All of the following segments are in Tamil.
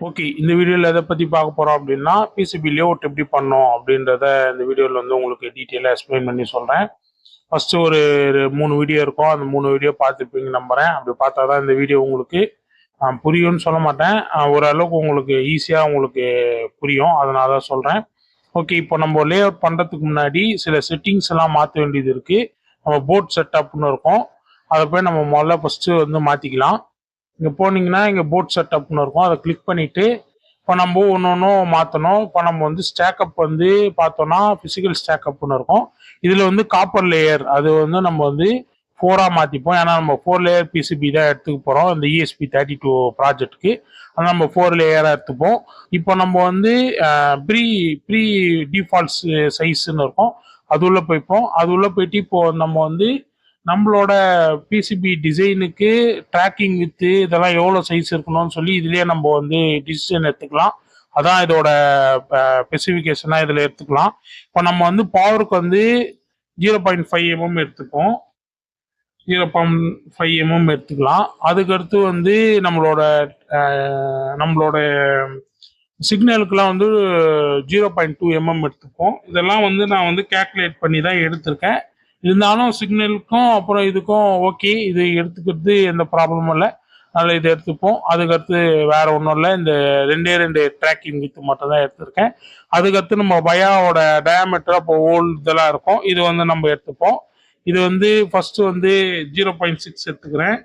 ஓகே. இந்த வீடியோவில் எதை பற்றி பார்க்க போகிறோம் அப்படின்னா, பிசிபி லேஅவுட் எப்படி பண்ணோம் அப்படின்றத இந்த வீடியோவில் வந்து உங்களுக்கு டீட்டெயிலாக எக்ஸ்பிளைன் பண்ணி சொல்கிறேன். ஃபஸ்ட்டு ஒரு 3 வீடியோ இருக்கும். அந்த 3 வீடியோ பார்த்துருப்பீங்க நம்புகிறேன். அப்படி பார்த்தா தான் இந்த வீடியோ உங்களுக்கு புரியும்னு சொல்ல மாட்டேன். ஓரளவுக்கு உங்களுக்கு ஈஸியாக உங்களுக்கு புரியும். அதனால தான் சொல்கிறேன். ஓகே. இப்போ நம்ம லேஅவுட் பண்ணுறதுக்கு முன்னாடி சில செட்டிங்ஸ் எல்லாம் மாற்ற வேண்டியது இருக்குது. நம்ம போர்ட் செட்டப்னு இருக்கும். அதை போய் நம்ம முதல்ல ஃபஸ்ட்டு வந்து மாற்றிக்கலாம். இங்கே போனீங்கன்னா இங்கே போர்ட் செட்டப்னு இருக்கும். அதை கிளிக் பண்ணிவிட்டு இப்போ நம்ம ஒன்று ஒன்றும் மாற்றணும். இப்போ நம்ம வந்து ஸ்டேக்கப் வந்து பார்த்தோன்னா ஃபிசிக்கல் ஸ்டேக்கப்னு இருக்கும். இதில் வந்து காப்பர் லேயர் அது வந்து நம்ம வந்து 4ஆக மாற்றிப்போம். ஏன்னா நம்ம 4 லேயர் பிசிபி தான் எடுத்துக்க போகிறோம் இந்த ESP32 ப்ராஜெக்ட்டுக்கு. அதை நம்ம 4 லேயராக எடுத்துப்போம். இப்போ நம்ம வந்து ப்ரீ ப்ரீ டிஃபால்ட்ஸ் சைஸ்ன்னு இருக்கும். அது உள்ளே போய்ப்போம். அது உள்ளே போயிட்டு இப்போது நம்ம வந்து நம்மளோட பிசிபி டிசைனுக்கு ட்ராக்கிங் வித்து இதெல்லாம் எவ்வளோ சைஸ் இருக்கணும்னு சொல்லி இதுலேயே நம்ம வந்து டிசிஷன் எடுத்துக்கலாம். அதான் இதோட ஸ்பெசிஃபிகேஷனாக இதில் எடுத்துக்கலாம். இப்போ நம்ம வந்து பவருக்கு வந்து 0.5 mm எடுத்துப்போம். 0.5 mm எடுத்துக்கலாம். அதுக்கடுத்து வந்து நம்மளோட சிக்னலுக்கெல்லாம் வந்து 0.2 mm எடுத்துப்போம். இதெல்லாம் வந்து நான் வந்து கேல்குலேட் பண்ணி தான் எடுத்திருக்கேன். இருந்தாலும் சிக்னலுக்கும் அப்புறம் இதுக்கும் ஓகே, இது எடுத்துக்கிறது எந்த ப்ராப்ளமும் இல்லை. அதனால் இதை எடுத்துப்போம். அதுக்கடுத்து வேறு ஒன்றும் இல்லை, இந்த 2 ட்ராக்கிங் வித்து மட்டும் தான் எடுத்திருக்கேன். அதுக்கடுத்து நம்ம பயாவோட டயாமீட்டர் அப்போ ஹோல் இதெல்லாம் இருக்கும். இது வந்து நம்ம எடுத்துப்போம். இது வந்து ஃபஸ்ட்டு வந்து 0.6 எடுத்துக்கிறேன்.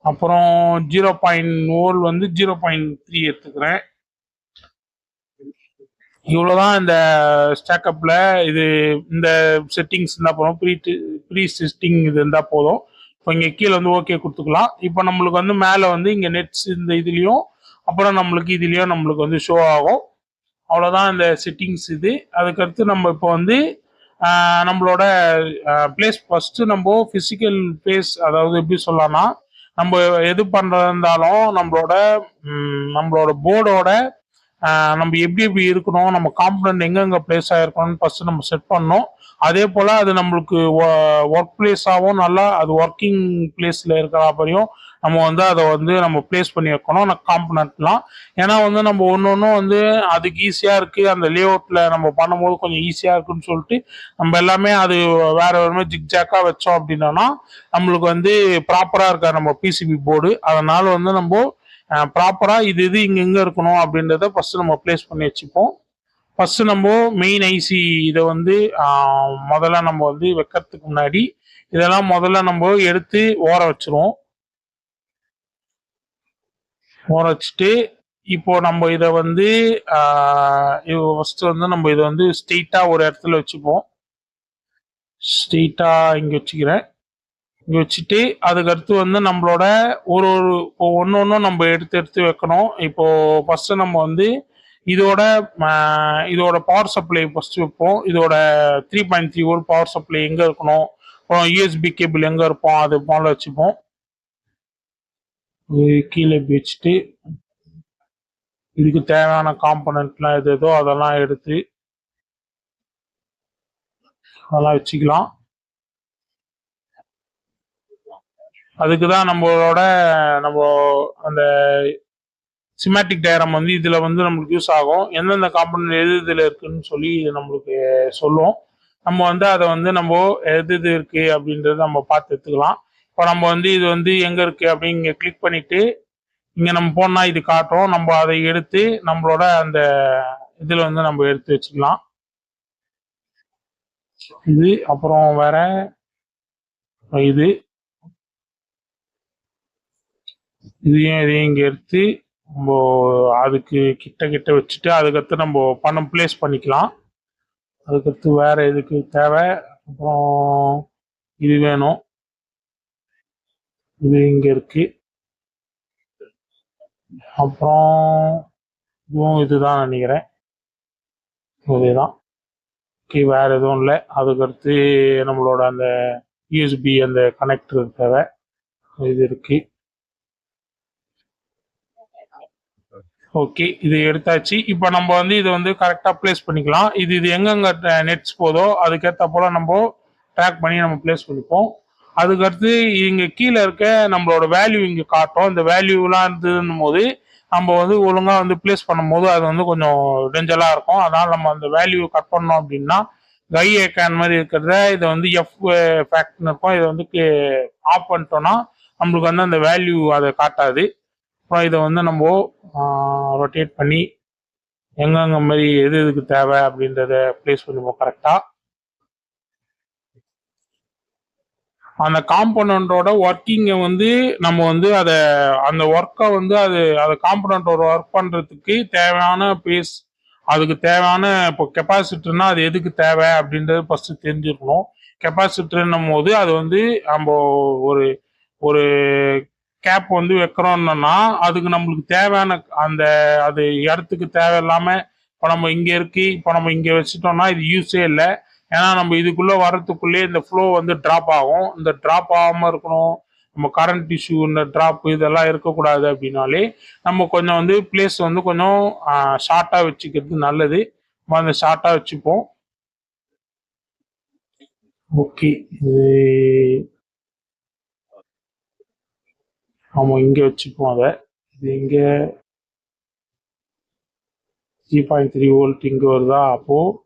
அப்புறம் 0.1 வந்து 0.3 எடுத்துக்கிறேன். இவ்வளோதான் இந்த ஸ்டாக்கப்பில். இது இந்த செட்டிங்ஸ் இருந்தால் போதும். ப்ரீ செட்டிங் இது இருந்தால் போதும். இப்போ இங்கே கீழே வந்து ஓகே கொடுத்துக்கலாம். இப்போ நம்மளுக்கு வந்து மேலே வந்து இங்கே நெட்ஸ் இந்த இதுலேயும் அப்புறம் நம்மளுக்கு இதுலேயும் நம்மளுக்கு வந்து ஷோ ஆகும். அவ்வளோதான் இந்த செட்டிங்ஸ் இது. அதுக்கடுத்து நம்ம இப்போ வந்து நம்மளோட பிளேஸ் ஃபஸ்ட்டு நம்ம ஃபிசிக்கல் பிளேஸ், அதாவது எப்படி சொல்லலாம்னா நம்ம எது பண்ணுறதாலும் நம்மளோட போர்டோட நம்ம எப்படி இருக்கணும், நம்ம காம்பனண்ட் எங்கெங்கே பிளேஸ் ஆகிருக்கணும்னு ஃபஸ்ட்டு நம்ம செட் பண்ணோம். அதே போல் அது நம்மளுக்கு ஒர்க் பிளேஸாகவும் நல்லா அது ஒர்க்கிங் பிளேஸில் இருக்கிற மாதிரியும் நம்ம வந்து அதை வந்து நம்ம பிளேஸ் பண்ணி வைக்கணும் காம்பனண்ட்லாம். ஏன்னா வந்து நம்ம ஒன்று ஒன்றும் வந்து அதுக்கு ஈஸியாக இருக்குது, அந்த லேஅவுட்டில் நம்ம பண்ணும்போது கொஞ்சம் ஈஸியாக இருக்குன்னு சொல்லிட்டு நம்ம எல்லாமே அது வேறு ஜிக்ஜாக்காக வச்சோம் அப்படின்னா நம்மளுக்கு வந்து ப்ராப்பராக இருக்கா நம்ம பிசிபி போர்டு. அதனால் வந்து நம்ம ப்ராப்பராக இது இங்கே இருக்கணும் அப்படின்றத ஃபஸ்ட்டு நம்ம பிளேஸ் பண்ணி வச்சுப்போம். ஃபஸ்ட்டு நம்ம மெயின் ஐசி இதை வந்து முதல்ல நம்ம வந்து வைக்கிறதுக்கு முன்னாடி இதெல்லாம் முதல்ல நம்ம எடுத்து ஓர வச்சுருவோம். ஓர வச்சுட்டு இப்போ நம்ம இதை வந்து ஃபஸ்ட்டு வந்து நம்ம இதை வந்து ஸ்ட்ரெயிட்டாக ஒரு இடத்துல வச்சுப்போம். ஸ்ட்ரெயிட்டாக இங்கே வச்சுக்கிறேன். இங்கே வச்சுட்டு அதுக்கடுத்து வந்து நம்மளோட ஒன்று ஒன்றும் நம்ம எடுத்து வைக்கணும். இப்போது ஃபஸ்ட்டு நம்ம வந்து இதோட பவர் சப்ளை ஃபஸ்ட்டு வைப்போம். இதோட 3.3 வோல்ட் பவர் சப்ளை எங்கே இருக்கணும், அப்புறம் USB கேபிள் எங்கே இருப்போம் அது போல வச்சுப்போம். கீழே வச்சுட்டு இதுக்கு தேவையான காம்பனண்ட்லாம் எதோ அதெல்லாம் எடுத்து அதெல்லாம் வச்சுக்கலாம். அதுக்கு தான் நம்ம அந்த சிமேட்டிக் டயக்ராம் வந்து இதில் வந்து நம்மளுக்கு யூஸ் ஆகும். எந்தெந்த காம்பனண்ட் எது இதில் இருக்குன்னு சொல்லி நம்மளுக்கு சொல்லுவோம். நம்ம வந்து அதை வந்து நம்ம எது இருக்குது அப்படின்றத நம்ம பார்த்து எடுத்துக்கலாம். இப்போ நம்ம வந்து இது வந்து எங்கே இருக்குது அப்படின்னு இங்கே கிளிக் பண்ணிவிட்டு இங்கே நம்ம போனால் இது காட்டும். நம்ம அதை எடுத்து நம்மளோட அந்த இதில் வந்து நம்ம எடுத்து வச்சுக்கலாம். இது அப்புறம் வேற இதையும் இங்கே எடுத்து நம்ம அதுக்கு கிட்ட வச்சுட்டு அதுக்கடுத்து நம்ம பிளேஸ் பண்ணிக்கலாம். அதுக்கடுத்து வேற எதுக்கு தேவை, அப்புறம் இது வேணும், இது இங்கே இருக்கு. அப்புறம் இதுவும் இதுதான் நினைக்கிறேன், இதுதான். ஓகே, வேற எதுவும் இல்லை. அதுக்கடுத்து நம்மளோட அந்த USB அந்த கனெக்டர் தேவை, இது இருக்கு. ஓகே, இது எடுத்தாச்சு. இப்போ நம்ம வந்து இதை வந்து கரெக்டாக பிளேஸ் பண்ணிக்கலாம். இது எங்கெங்கே நெட்ஸ் போதோ அதுக்கேற்ற போல் நம்ம ட்ராக் பண்ணி நம்ம பிளேஸ் பண்ணிப்போம். அதுக்கடுத்து இங்கே கீழே இருக்க நம்மளோட வேல்யூ இங்கே காட்டும். இந்த வேல்யூலாம் இருந்ததுன்னும் போது நம்ம வந்து ஒழுங்கா வந்து பிளேஸ் பண்ணும்போது அது வந்து கொஞ்சம் இடைஞ்சலா இருக்கும். அதனால நம்ம அந்த வேல்யூ கட் பண்ணோம் அப்படின்னா கை ஐக்கான் மாதிரி இருக்கிறத இதை வந்து எஃப் ஃபேக்ட்னு இருக்கும். இதை வந்து ஆஃப் பண்ணிட்டோம்னா நம்மளுக்கு வந்து அந்த வேல்யூ அதை காட்டாது. அப்புறம் இதை வந்து நம்ம ரொட்டேட் பண்ணி எங்கெங்க மாதிரி எது எதுக்கு தேவை அப்படின்றத பிளேஸ் பண்ணுவோம் கரெக்டா. அந்த காம்பனண்டோட ஒர்க்கிங்கை வந்து நம்ம வந்து அதை அந்த ஒர்க்கை வந்து அதை காம்பனண்டோட ஒர்க் பண்ணுறதுக்கு தேவையான பேஸ், அதுக்கு தேவையான இப்போ கெப்பாசிட்டர்னா அது எதுக்கு தேவை அப்படின்றது ஃபஸ்ட்டு தெரிஞ்சிருக்கணும். கெப்பாசிட்டர்னும் போது அது வந்து நம்ம ஒரு ஒரு கேப் வந்து வைக்கிறோம்னா அதுக்கு நம்மளுக்கு தேவையான அந்த அது இடத்துக்கு தேவையில்லாமல் இப்போ நம்ம இங்கே இருக்கு, இப்போ நம்ம இங்கே வச்சுட்டோம்னா இது யூஸே இல்லை. ஏன்னா நம்ம இதுக்குள்ளே வர்றதுக்குள்ளே இந்த ஃப்ளோ வந்து ட்ராப் ஆகும். இந்த ட்ராப் ஆகாமல் இருக்கணும், நம்ம கரண்ட் இஷ்யூ இந்த ட்ராப் இதெல்லாம் இருக்கக்கூடாது அப்படின்னாலே நம்ம கொஞ்சம் வந்து பிளேஸ் வந்து கொஞ்சம் ஷார்ட்டாக வச்சுக்கிறது நல்லது. நம்ம அந்த ஷார்ட்டாக வச்சுப்போம். ஓகே, ஆமாம் இங்கே வச்சுப்போம். அதை இது இங்கே 3.3 வோல்ட் இங்கே வருதா, அப்போது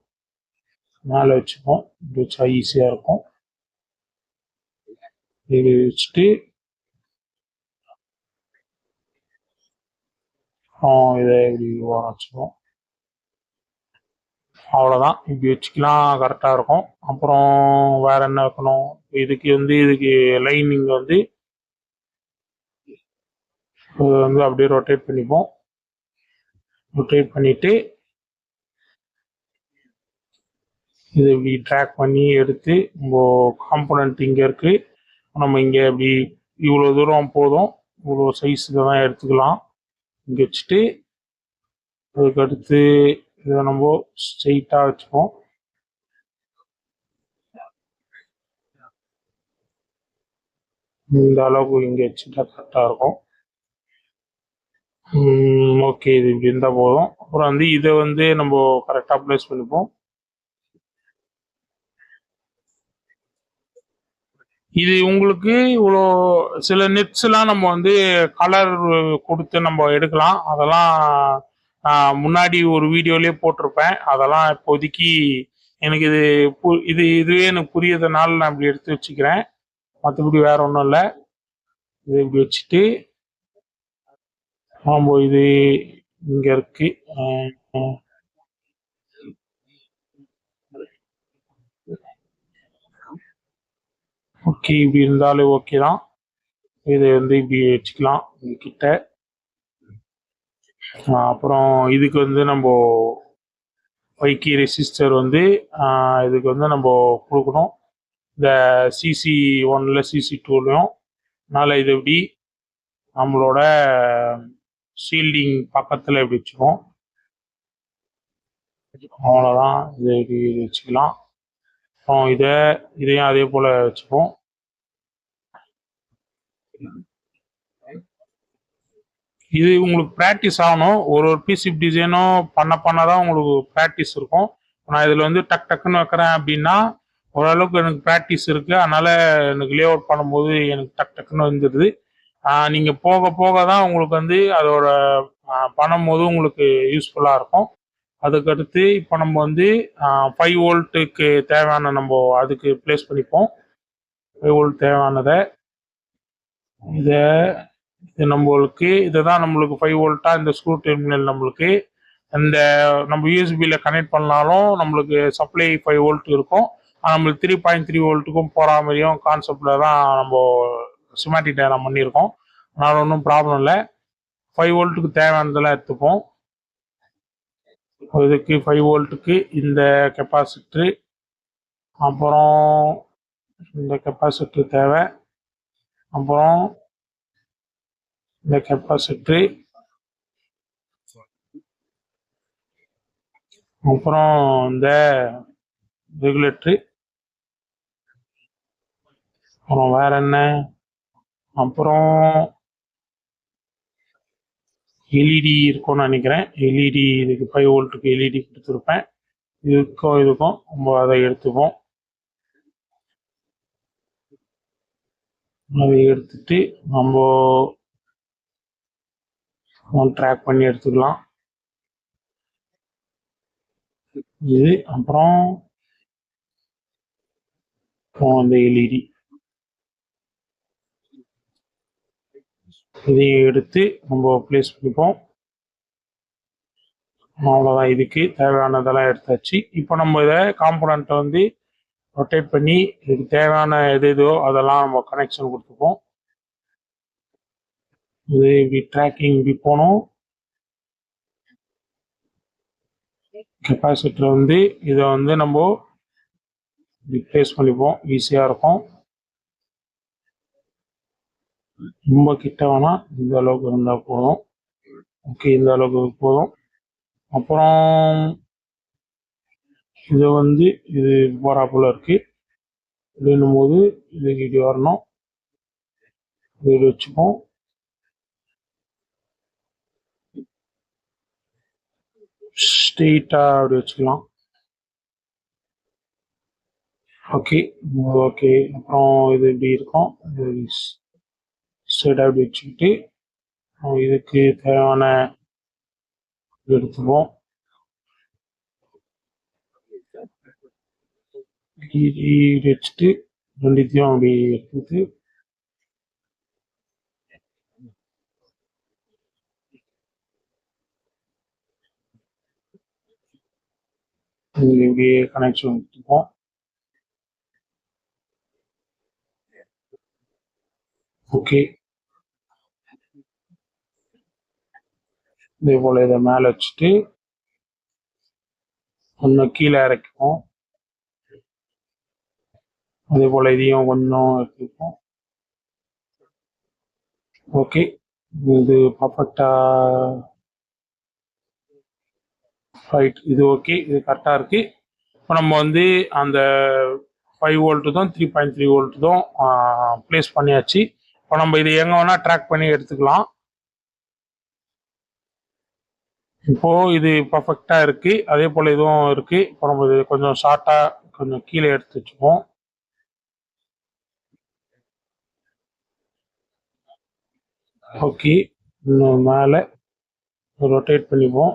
மேலே வச்சுப்போம். இப்படி வச்சா ஈஸியாக இருக்கும். இது வச்சுட்டு இதை இப்படி ஓரம் வச்சுப்போம். அவ்வளோதான், இப்படி வச்சுக்கலாம், கரெக்டாக இருக்கும். அப்புறம் வேற என்ன வைக்கணும், இதுக்கு லைனிங் வந்து அப்படியே ரொட்டேட் பண்ணிப்போம். ரொட்டேட் பண்ணிட்டு இதை இப்படி ட்ராக் பண்ணி எடுத்து நம்ம காம்பனண்ட் இங்கே இருக்கு, நம்ம இங்கே இப்படி இவ்வளோ தூரம் போதும், இவ்வளோ சைஸில் தான் எடுத்துக்கலாம். இங்கே வச்சுட்டு அதுக்கடுத்து இதை நம்ம ஸ்ட்ரெயிட்டாக வச்சுப்போம். இந்த அளவுக்கு இங்கே வச்சுட்டா கரெக்டாக இருக்கும். ஓகே, இது இப்படி இருந்தால் போதும். அப்புறம் வந்து இதை வந்து நம்ம கரெக்டாக ப்ளேஸ் பண்ணிப்போம். இது உங்களுக்கு இவ்வளோ சில நெட்ஸ்லாம் நம்ம வந்து கலர் கொடுத்து நம்ம எடுக்கலாம். அதெல்லாம் முன்னாடி ஒரு வீடியோலேயே போட்டிருப்பேன். அதெல்லாம் இப்போதைக்கு எனக்கு இதுவே எனக்கு புரியறதுனால நான் இப்படி எடுத்து வச்சுக்கிறேன். மற்றபடி வேற ஒன்றும் இல்லை. இது இப்படி வச்சுட்டு நம்ம இது இங்கே இருக்கு. ஓகே, இப்படி இருந்தாலே ஓகே தான். இதை வந்து இப்படி வச்சுக்கலாம் கிட்ட. அப்புறம் இதுக்கு வந்து நம்ம வைக்கி ரெசிஸ்டர் வந்து இதுக்கு வந்து நம்ம கொடுக்கணும். இந்த CC1ல CC2லையும். அதனால் இது எப்படி நம்மளோட ஷீல்டிங் பக்கத்தில் எப்படி வச்சுப்போம். அவ்வளோதான், இதை இப்படி வச்சுக்கலாம். அப்புறம் இதையும் அதே போல் வச்சுப்போம். இது உங்களுக்கு ப்ராக்டிஸ் ஆகணும். ஒரு பிசிபி டிசைனும் பண்ண தான் உங்களுக்கு ப்ராக்டிஸ் இருக்கும். நான் இதில் வந்து டக்குன்னு வைக்கிறேன் அப்படின்னா ஓரளவுக்கு எனக்கு ப்ராக்டிஸ் இருக்குது. அதனால் எனக்கு லே அவுட் பண்ணும்போது எனக்கு டக்குன்னு வந்துடுது. நீங்கள் போக போக தான் உங்களுக்கு வந்து அதோட பண்ணும்போது உங்களுக்கு யூஸ்ஃபுல்லாக இருக்கும். அதுக்கடுத்து இப்போ நம்ம வந்து 5 வோல்ட்டுக்கு தேவையான நம்ம அதுக்கு ப்ளேஸ் பண்ணிப்போம். 5 வோல்ட் தேவையானதை இது நம்மளுக்கு இதுதான் நம்மளுக்கு 5 வோல்ட்டா இந்த ஸ்க்ரூ டெர்மினல் நம்மளுக்கு இந்த நம்ம யூஎஸ்பியில் கனெக்ட் பண்ணாலும் நம்மளுக்கு சப்ளை 5 வோல்ட் இருக்கும். நம்மளுக்கு 3.3 வோல்ட்டுக்கும் போகிற மாதிரியும் கான்செப்டில் தான் நம்ம சிமாட்டிக் டயக்ராம் பண்ணியிருக்கோம். அதனால் ஒன்றும் ப்ராப்ளம் இல்லை. 5 வோல்ட்டுக்கு தேவையானதெல்லாம் எடுத்துப்போம். இதுக்கு 5 வோல்ட்டுக்கு இந்த கெப்பாசிட்டரு, அப்புறம் இந்த கெப்பாசிட்டர் தேவை, அப்புறம் இந்த கெப்பாசிட்டரு, அப்புறம் இந்த ரெகுலேட்டரு, அப்புறம் வேற என்ன, அப்புறம் எல்இடி இருக்கும்னு நினைக்கிறேன். எல்இடி இதுக்கு 5 வோல்ட்டுக்கு எல்இடி கொடுத்துருப்பேன். இதுக்கும் நம்ம அதை எடுத்துப்போம். அதை எடுத்துட்டு நம்ம ட்ராக் பண்ணி எடுத்துக்கலாம். இது அப்புறம் அந்த எல்இடி இதையும் எடுத்து நம்ம பிளேஸ் பண்ணிப்போம். அவ்வளோதான், இதுக்கு தேவையானதெல்லாம் எடுத்தாச்சு. இப்போ நம்ம இதை காம்பனண்ட்டை வந்து ரொட்டேட் பண்ணி இதுக்கு தேவையான எதோ அதெல்லாம் நம்ம கனெக்ஷன் கொடுத்துப்போம். இது இப்படி ட்ராக்கிங் இப்படி போனோம். கெப்பாசிட்டர் வந்து இதை வந்து நம்ம ரிப்ளேஸ் பண்ணிப்போம், ஈஸியாக இருக்கும். ரொம்ப கிட்ட வேணால் இந்த அளவுக்கு இருந்தால் போதும். ஓகே, இந்த அளவுக்கு போதும். அப்புறம் இது வந்து இது போறாப்புல இருக்கு அப்படின்னும் போது இதுக்கு இப்படி வரணும். இது வச்சுப்போம். ஸ்ட்ரெயிட்டாக அப்படி வச்சுக்கலாம். Okay okay. அப்புறம் இது இப்படி இருக்கும். ஸ்ட்ரெயிட்டாக அப்படி வச்சுக்கிட்டு இதுக்கு தேவையான எடுத்துப்போம். வச்சுட்டு ரெண்டுத்தையும் அப்படி எடுத்துட்டு இப்படியே கனெக்ஷன் கொடுத்துப்போம். ஓகே, இதே போல் இதை மேலே வச்சுட்டு கொஞ்சம் கீழே இறக்கிப்போம். அதே போல் இதையும் கொஞ்சம் எடுத்துப்போம். ஓகே, இது பர்ஃபெக்டாக ரைட். இது ஓகே, இது கரெக்டாக இருக்குது. இப்போ நம்ம வந்து அந்த 5 வோல்ட்டு தான் 3.3 வோல்ட்டு தான் ப்ளேஸ் பண்ணியாச்சு. இப்போ நம்ம இதை எங்கே வேணால் ட்ராக் பண்ணி எடுத்துக்கலாம். இப்போது இது பர்ஃபெக்டாக இருக்குது. அதே போல் இதுவும் இருக்குது. இப்போ நம்ம இது கொஞ்சம் ஷார்ட்டாக கொஞ்சம் கீழே எடுத்து வச்சுப்போம். ஓகே, இன்னும் மேலே ரொட்டேட் பண்ணிப்போம்.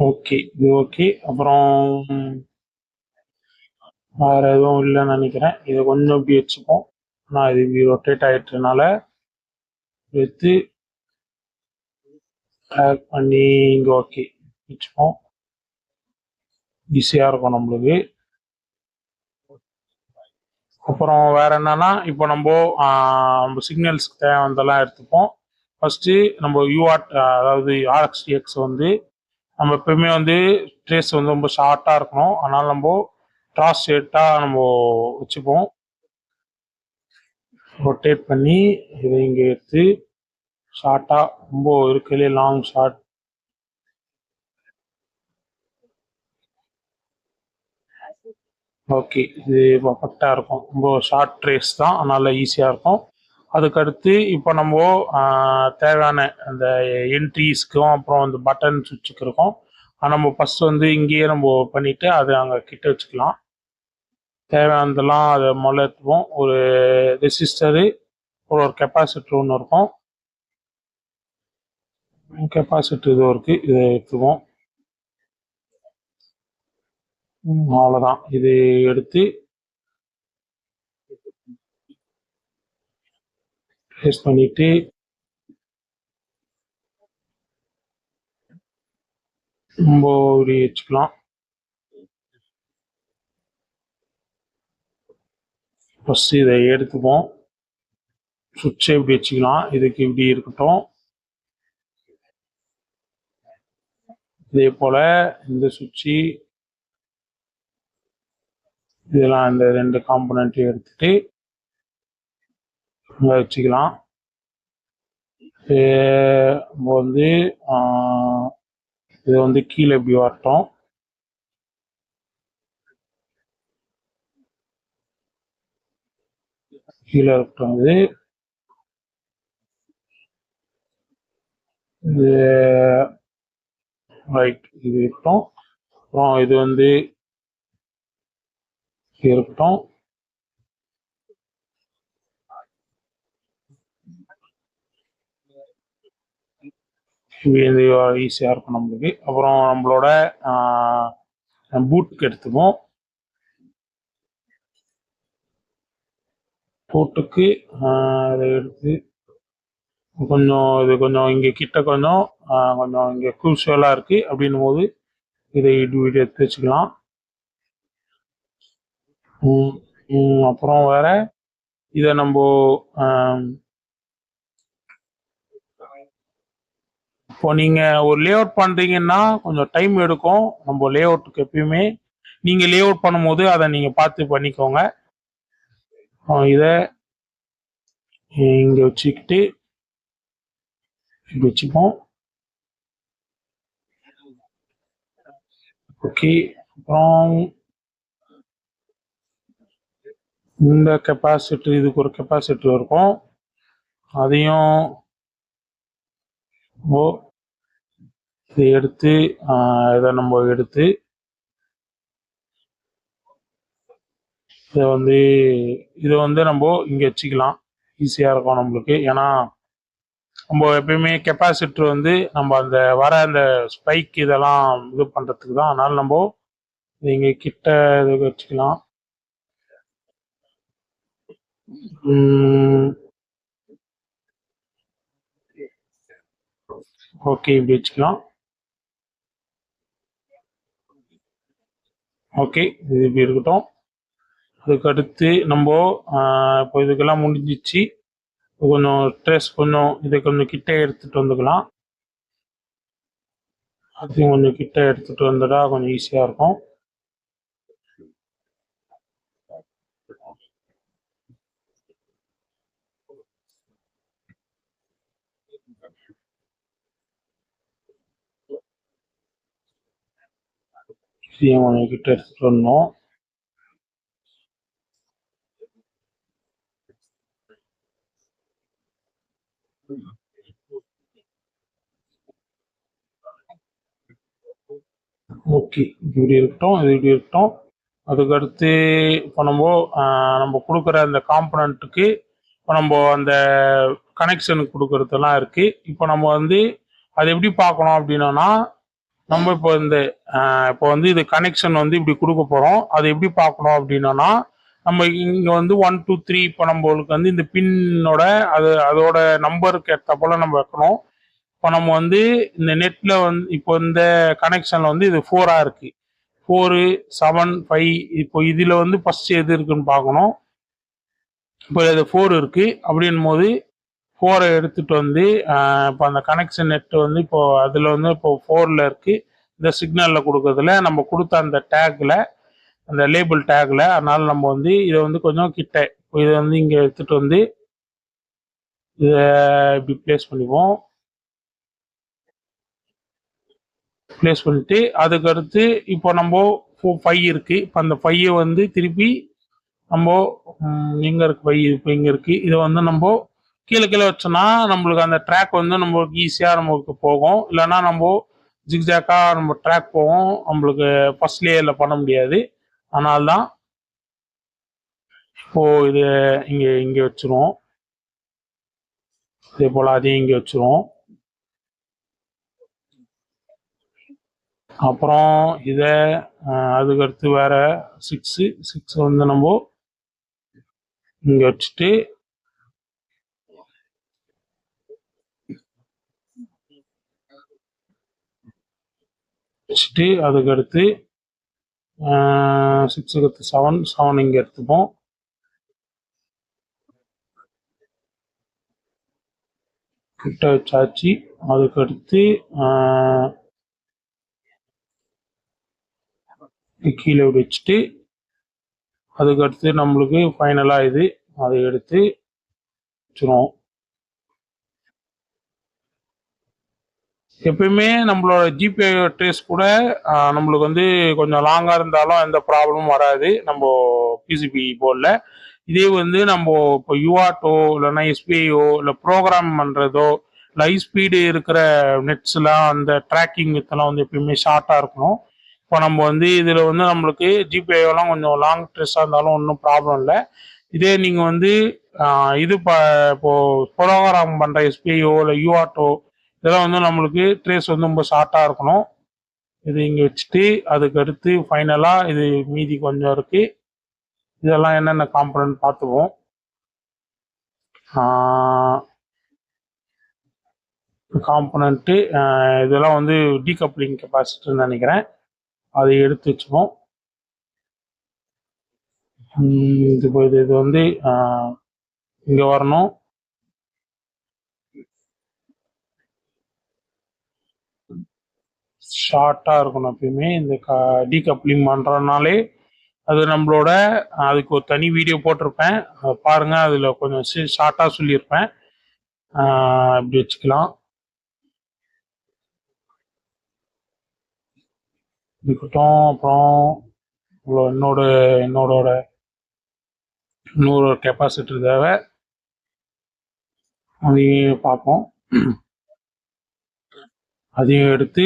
ஓகே, இது ஓகே. அப்புறம் வேறு எதுவும் இல்லைன்னு நினைக்கிறேன். இதை கொஞ்சம் இப்படி வச்சுப்போம். நான் இது இப்படி ரொட்டேட் ஆகிட்டதுனால எடுத்து ட்ராக் பண்ணி இங்கே ஓகே வச்சுப்போம். ஈஸியாக இருக்கும் நம்மளுக்கு. அப்புறம் வேறு என்னென்னா, இப்போ நம்ம சிக்னல்ஸ்க்கு தேவையானதெல்லாம் எடுத்துப்போம். ஃபஸ்ட்டு நம்ம யூஆர்ட் அதாவது ஆர்எக்ஸ்டிஎக்ஸ் வந்து நம்ம எப்பவுமே வந்து ட்ரேஸ் வந்து ரொம்ப ஷார்ட்டாக இருக்கணும். அதனால் நம்ம ட்ராஸ் ஸ்ட்ரெயிட்டாக நம்ம வச்சுப்போம். ரொட்டேட் பண்ணி இதை இங்கே எடுத்து ஷார்ட்டாக ரொம்ப இருக்கிறதுலே லாங் ஷார்ட் ஓகே, இது பர்ஃபெக்டாக இருக்கும். ரொம்ப ஷார்ட் ட்ரேஸ் தான், அதனால் ஈஸியாக இருக்கும். அதுக்கடுத்து இப்போ நம்ம தேவையான அந்த என்ட்ரிஸ்க்கும் அப்புறம் அந்த பட்டன் சுவிட்சுக்கு இருக்கும். நம்ம ஃபஸ்ட்டு வந்து இங்கேயே நம்ம பண்ணிவிட்டு அதை அங்கே கிட்ட வச்சுக்கலாம். தேவையானதெல்லாம் அதை முதல்ல எடுத்துப்போம். ஒரு ரெசிஸ்டரு, ஒரு கெப்பாசிட்டர் ஒன்று இருக்கும். கெப்பாசிட்டர் இது இருக்குது, இதை எடுத்துப்போம். அவ்வளோதான். இது எடுத்து ப்ளேஸ் பண்ணிவிட்டு நம்ம இப்படி வச்சுக்கலாம். ஃபஸ்ட்டு இதை எடுத்துப்போம். சுவிட்சை இப்படி வச்சுக்கலாம். இதுக்கு இப்படி இருக்கட்டும். இதே போல் இந்த சுவிட்சு இதெல்லாம் இந்த 2 காம்பனண்ட்டையும் எடுத்துட்டு இங்கே வச்சுக்கலாம். நம்ம வந்து இது வந்து கீழே இப்படி வரட்டும். கீழே இருக்கட்டும். இது ரைட், இது இருக்கட்டும். அப்புறம் இது வந்து இருக்கட்டும். இது ஈஸியாக இருக்கும் நம்மளுக்கு. அப்புறம் நம்மளோட பூட்டுக்கு எடுத்துப்போம். பூட்டுக்கு இதை எடுத்து கொஞ்சம் இது கொஞ்சம் இங்கே கிட்ட கொஞ்சம் கொஞ்சம் இங்கே க்ரூஷியலாக இருக்குது அப்படின்னும் போது இதை எடுத்து வச்சுக்கலாம். அப்புறம் வேற இதை நம்ம இப்போ நீங்கள் ஒரு லே அவுட் பண்ணுறீங்கன்னா கொஞ்சம் டைம் எடுக்கும். நம்ம லே அவுட்டுக்கு எப்பயுமே நீங்கள் லே அவுட் பண்ணும்போது அதை நீங்கள் பார்த்து பண்ணிக்கோங்க. இதை இங்கே வச்சுக்கிட்டு இப்படி வச்சுப்போம். ஓகே, அப்புறம் இந்த கெப்பாசிட்டி, இதுக்கு ஒரு கெப்பாசிட்டி இருக்கும், அதையும் இதை எடுத்து இதை நம்ம எடுத்து இதை வந்து நம்ம இங்கே வச்சுக்கலாம். ஈஸியாக இருக்கும் நம்மளுக்கு. ஏன்னா நம்ம எப்பயுமே கெப்பாசிட்டர் வந்து நம்ம அந்த வர அந்த ஸ்பைக் இதெல்லாம் இது பண்ணுறதுக்கு தான். அதனால நம்ம இங்கே கிட்ட இது வச்சுக்கலாம். ஓகே, இப்படி வச்சுக்கலாம். ஓகே, இது இப்படி இருக்கட்டும். அதுக்கடுத்து நம்ம இப்போ இதுக்கெல்லாம் முடிஞ்சிச்சு. கொஞ்சம் ட்ரெஸ் கொஞ்சம் இதை கொஞ்சம் கிட்ட எடுத்துகிட்டு வந்துக்கலாம். அதையும் கொஞ்சம் கிட்ட எடுத்துகிட்டு வந்துட்டா கொஞ்சம் ஈஸியாக இருக்கும். இதையும் கொஞ்சம் கிட்ட எடுத்துகிட்டு வரணும். ஓகே, இப்படி இருக்கட்டும். இது இப்படி இருக்கட்டும். அதுக்கடுத்து இப்போ நம்ம கொடுக்குற அந்த காம்பனண்ட்டுக்கு இப்போ நம்ம அந்த கனெக்ஷனுக்கு கொடுக்கறதெல்லாம் இருக்குது. இப்போ நம்ம வந்து அதை எப்படி பார்க்கணும் அப்படின்னா, நம்ம இப்போ இது கனெக்ஷன் இப்படி கொடுக்க போகிறோம். அதை எப்படி பார்க்கணும் அப்படின்னா, நம்ம இங்கே 1 2 3 இப்போ நம்மளுக்கு இந்த பின்னோட அதோட நம்பருக்கு ஏற்ற போல் நம்ம வைக்கணும். இப்போ நம்ம இந்த நெட்டில் இப்போ இந்த கனெக்ஷனில் இது 4ஆக இருக்குது. 4 7 5. இப்போ இதில் ஃபஸ்ட்டு எது இருக்குன்னு பார்க்கணும். இப்போ இது 4 இருக்குது. அப்படின் போது 4 எடுத்துகிட்டு இப்போ அந்த கனெக்ஷன் நெட்டு இப்போ அதில் இப்போ 4ல் இருக்குது. இந்த சிக்னலில் கொடுக்கறதுல நம்ம கொடுத்த அந்த டேக்கில், அந்த லேபிள் டேக்கில். அதனால் நம்ம இதை கொஞ்சம் கிட்ட இப்போ இதை இங்கே எடுத்துகிட்டு இதை இப்படி ப்ளேஸ் பண்ணிப்போம். ப்ளேஸ் பண்ணிட்டு அதுக்கடுத்து இப்போ நம்ம 5 இருக்குது. இப்போ அந்த 5 திருப்பி நம்ம எங்கே இருக்குது 5? இப்போ இங்கே இருக்குது. இதை நம்ம கீழே வச்சோன்னா நம்மளுக்கு அந்த ட்ராக் நம்மளுக்கு ஈஸியாக நம்மளுக்கு போகும். இல்லைன்னா நம்ம ஜிக்ஜாக்காக நம்ம ட்ராக் போகும். நம்மளுக்கு ஃபர்ஸ்ட் லேயரில் பண்ண முடியாது. அதனால தான் இப்போது இது இங்கே வச்சுருவோம். இதே போல் அதையும் இங்கே வச்சுருவோம். அப்புறம் இதை அதுக்கடுத்து வேற 6 நம்ம இங்கே வச்சுட்டு அதுக்கடுத்து 6க்கு அடுத்து 7 இங்கே எடுத்துப்போம். கிட்ட வச்சாச்சு. அதுக்கடுத்து கீழே வச்சுட்டு அதுக்கடுத்து நம்மளுக்கு ஃபைனலாக இது அதை எடுத்து வச்சுருவோம். எப்பயுமே நம்மளோட ஜிபே ட்ரேஸ் கூட நம்மளுக்கு கொஞ்சம் லாங்காக இருந்தாலும் எந்த ப்ராப்ளமும் வராது நம்ம பிசிபி போர்டில். இதே நம்ம இப்போ யூஆர்டோ இல்லைன்னா எஸ்பிஐஓ இல்லை ப்ரோக்ராம் பண்ணுறதோ இல்லை ஹை ஸ்பீடு இருக்கிற நெட்ஸ்லாம் அந்த ட்ராக்கிங் இதெல்லாம் எப்பயுமே ஷார்ட்டாக இருக்கணும். இப்போ நம்ம வந்து இதில் வந்து நம்மளுக்கு ஜிபிஐலாம் கொஞ்சம் லாங் ட்ரெஸ்ஸாக இருந்தாலும் ஒன்றும் ப்ராப்ளம் இல்லை. இதே நீங்கள் வந்து இது இப்போது ப்ரோக்ராம் பண்ணுற எஸ்பிஐஓ இல்லை யூஆர்டோ இதெல்லாம் வந்து நம்மளுக்கு ட்ரேஸ் வந்து ரொம்ப ஷார்ட்டாக இருக்கணும். இது இங்கே வச்சுட்டு அதுக்கு அடுத்து ஃபைனலாக இது மீதி கொஞ்சம் இருக்குது. இதெல்லாம் என்னென்ன காம்பனன்ட் பார்த்துக்குவோம். காம்பனண்ட்டு இதெல்லாம் வந்து டீகப்ளிங் கெப்பாசிட்டர்னு நினைக்கிறேன். அதை எடுத்து வச்சுப்போம். இது வந்து இங்கே வரணும். ஷார்ட்டாக இருக்கணும் எப்பயுமே. இந்த டீகப்ளிங் பண்ணுறதுனாலே அது நம்மளோட அதுக்கு ஒரு தனி வீடியோ போட்டிருப்பேன், அதை பாருங்கள். அதில் கொஞ்சம் ஷார்ட்டாக சொல்லியிருப்பேன். இப்படி வச்சுக்கலாம் இருக்கட்டும். அப்புறம் என்னோட இன்னொரு கெப்பாசிட்டர் தேவை, அதையும் பார்ப்போம். அதையும் எடுத்து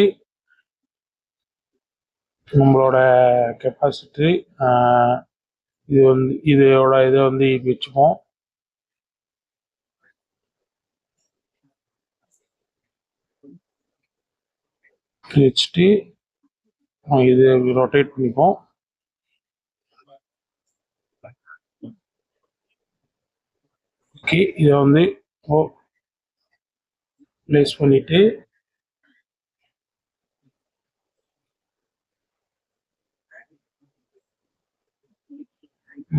நம்மளோட கெப்பாசிட்டி இதோட இதை வந்து வச்சுப்போம். வச்சுட்டு இது ரொட்டேட் பண்ணிப்போம். ஓகே, இதை வந்து பிளேஸ் பண்ணிட்டு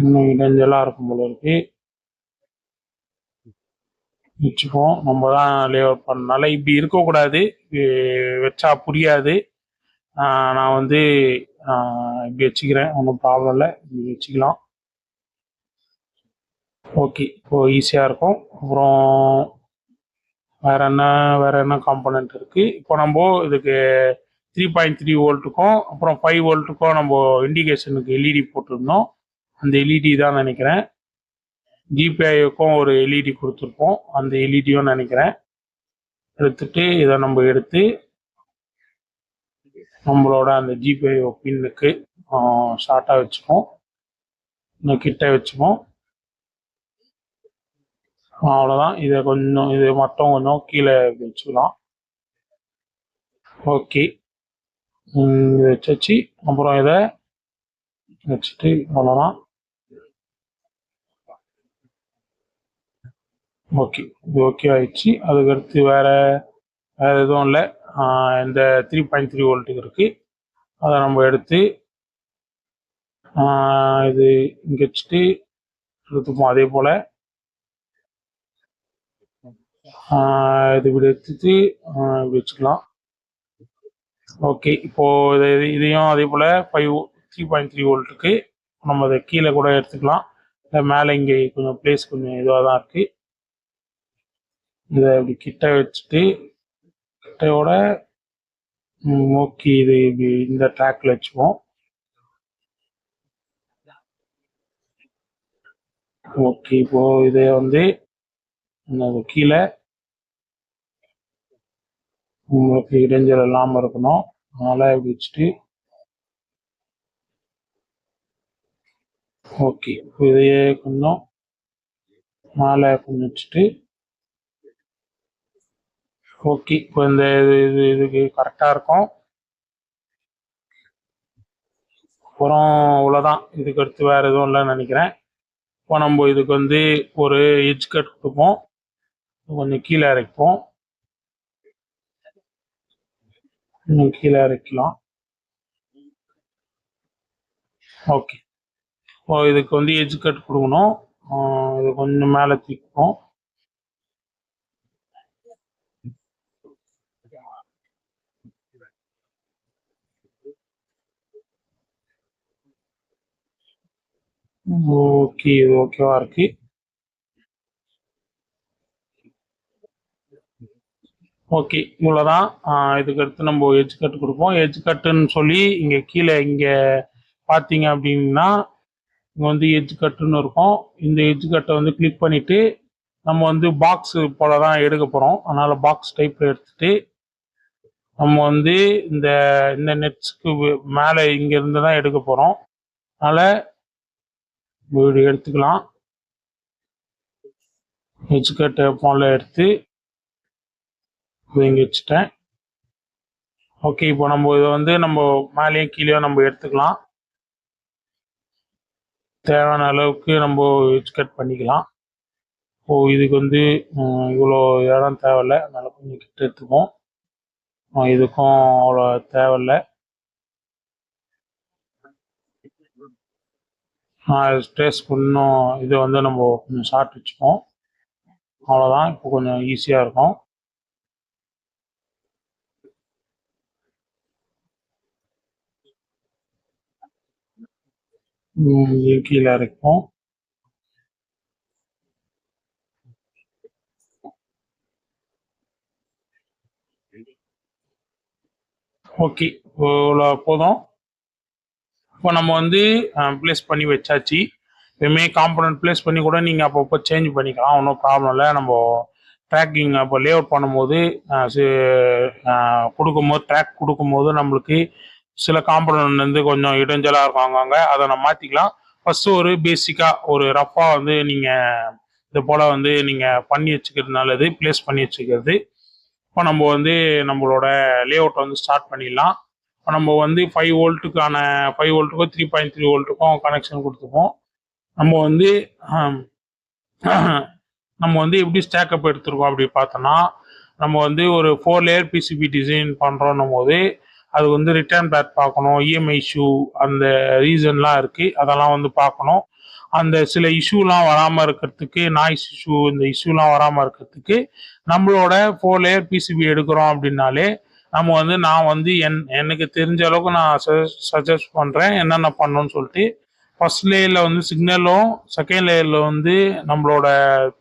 இன்னும் இடைஞ்சலாக இருக்கும் போல இருக்கு. வச்சுப்போம். நம்ம தான் லேஅவுட் பண்ணனால இப்படி இருக்கக்கூடாது, வச்சா புரியாது. நான் வந்து இப்படி வச்சுக்கிறேன், ஒன்றும் ப்ராப்ளம் இல்லை. இப்படி வச்சுக்கலாம். ஓகே, இப்போ ஈஸியாக இருக்கும். அப்புறம் வேற என்ன காம்பனண்ட் இருக்குது. இப்போ நம்ம இதுக்கு 3.3 வோல்ட்டுக்கும் அப்புறம் 5 வோல்ட்டுக்கும் நம்ம இண்டிகேஷனுக்கு எல்இடி போட்டிருந்தோம். அந்த எல்இடி தான் நினைக்கிறேன். ஜிபிஐக்கும் ஒரு எல்இடி கொடுத்துருப்போம், அந்த எல்இடியும் நினைக்கிறேன். எடுத்துட்டு இதை நம்ம எடுத்து நம்மளோட அந்த ஜிபிஐ பின்னுக்கு ஷார்ட்டாக வச்சுப்போம், இன்னும் கிட்ட வச்சுப்போம். அவ்வளோதான். இது மட்டும் கொஞ்சம் கீழே வச்சுக்கலாம். ஓகே, இதை வச்சு அப்புறம் இதை வச்சுட்டு அவ்வளோதான். ஓகே, இது ஓகே ஆயிடுச்சு. அதுக்கடுத்து வேற எதுவும் இல்லை. இந்த 3.3 வோல்ட்டுக்கு இருக்குது, அதை நம்ம எடுத்து இது இங்கே வச்சுட்டு எடுத்துப்போம். அதே போல் இது இப்படி எடுத்துட்டு இப்படி வச்சுக்கலாம். ஓகே, இப்போது இதையும் அதே போல் 3.3 வோல்ட்டுக்கு நம்ம அதை கீழே கூட எடுத்துக்கலாம். மேலே இங்கே கொஞ்சம் பிளேஸ் கொஞ்சம் இதுவாக தான் இருக்குது. இதை இப்படி கிட்ட வச்சுட்டு கிட்டையோட ஓகே, இது இப்படி இந்த ட்ராக்ல வச்சுப்போம். ஓகே, இப்போ இதை வந்து கீழே உங்களுக்கு இடைஞ்சல் இல்லாமல் இருக்கணும், அதனால் இப்படி வச்சுட்டு ஓகே, இப்போ இதையே கொஞ்சம் மேலே கொஞ்சம் வச்சுட்டு ஓகே, இப்போ இந்த இதுக்கு கரெக்டாக இருக்கும். அப்புறம் அவ்வளோதான். இதுக்கு அடுத்து வேறு எதுவும் இல்லைன்னு நினைக்கிறேன். இப்போ நம்ம இதுக்கு வந்து ஒரு எட்ஜ் கட் கொடுப்போம், கொஞ்சம் கீழே இறக்குவோம், இன்னும் கீழே இறக்கலாம். ஓகே, இப்போ இதுக்கு வந்து எட்ஜ் கட் கொடுக்கணும். இது கொஞ்சம் மேலே தூக்குவோம். ஓகே, இது ஓகேவா இருக்கு. ஓகே, இவ்வளோதான். இதுக்கு அடுத்து நம்ம எட்ஜ் கட் கொடுப்போம். எட்ஜ் கட்டுன்னு சொல்லி இங்கே கீழே இங்கே பார்த்தீங்க அப்படின்னா இங்கே வந்து எட்ஜ் கட்டுன்னு இருக்கும். இந்த எட்ஜ் கட்டை வந்து கிளிக் பண்ணிவிட்டு நம்ம வந்து பாக்ஸு போல தான் எடுக்க போகிறோம், அதனால் பாக்ஸ் டைப்பில் எடுத்துகிட்டு நம்ம வந்து இந்த இந்த நெட்ஸ்க்கு மேலே இங்கேருந்து தான் எடுக்க போகிறோம். அதனால் இப்படி எடுத்துக்கலாம். ஹெச்கட் ஃபோனில் எடுத்து இங்கே வச்சுட்டேன். ஓகே, இப்போ நம்ம இதை வந்து நம்ம மேலேயும் கீழே நம்ம எடுத்துக்கலாம். தேவையான அளவுக்கு நம்ம ஹெச்கட் பண்ணிக்கலாம். இதுக்கு வந்து இவ்வளோ இடம் தேவையில்லை, அதனால் கொஞ்சம் கிட்ட எடுத்துப்போம். இதுக்கும் அவ்வளோ தேவையில்லை. ஸ்ட்ரெஸ் இன்னும் இது வந்து நம்ம கொஞ்சம் ஷார்ட் வச்சுப்போம். அவ்வளோதான், இப்போ கொஞ்சம் ஈஸியாக இருக்கும். கீழே இறக்கும். ஓகே, இவ்வளோ போதும். இப்போ நம்ம வந்து ப்ளேஸ் பண்ணி வச்சாச்சு. எப்பவுமே காம்பனண்ட் ப்ளேஸ் பண்ணி கூட நீங்கள் அப்பப்போ சேஞ்ச் பண்ணிக்கலாம், ஒன்றும் ப்ராப்ளம் இல்லை. நம்ம ட்ராக்கிங் அப்போ லே அவுட் பண்ணும்போது கொடுக்கும்போது ட்ராக் கொடுக்கும்போது நம்மளுக்கு சில காம்பனண்ட் வந்து கொஞ்சம் இடைஞ்சலாக இருக்காங்க, அதை நம்ம மாற்றிக்கலாம். ஃபஸ்ட்டு ஒரு பேசிக்காக ஒரு ரஃப்பாக வந்து நீங்கள் இது போல் வந்து நீங்கள் பண்ணி வச்சுக்கிறது நல்லது, ப்ளேஸ் பண்ணி வச்சுக்கிறது. இப்போ நம்ம வந்து நம்மளோட லே அவுட் வந்து ஸ்டார்ட் பண்ணிடலாம். இப்போ நம்ம வந்து 5 வோல்ட்டுக்கான 5 வோல்ட்டுக்கும் 3.3 வோல்ட்டுக்கும் கனெக்ஷன் கொடுத்துப்போம். நம்ம வந்து நம்ம வந்து எப்படி ஸ்டேக்கப் எடுத்துருக்கோம் அப்படி பார்த்தோன்னா, நம்ம வந்து ஒரு 4 லேயர் பிசிபி டிசைன் பண்ணுறோன்னும் போது அது வந்து ரிட்டர்ன் பேக் பார்க்கணும், இஎம்ஐ இஷ்யூ அந்த ரீசன்லாம் இருக்குது, அதெல்லாம் வந்து பார்க்கணும். அந்த சில இஷ்யூலாம் வராமல் இருக்கிறதுக்கு, நாய்ஸ் இஷ்யூ இந்த இஷ்யூலாம் வராமல் இருக்கிறதுக்கு நம்மளோட 4 லேயர் பிசிபி எடுக்கிறோம் அப்படின்னாலே நம்ம வந்து நான் வந்து எனக்கு தெரிஞ்ச அளவுக்கு நான் சஜஸ்ட் பண்ணுறேன் என்னென்ன பண்ணணும்னு சொல்லிட்டு. ஃபர்ஸ்ட் லேயரில் வந்து சிக்னலும், செகண்ட் லேயரில் வந்து நம்மளோட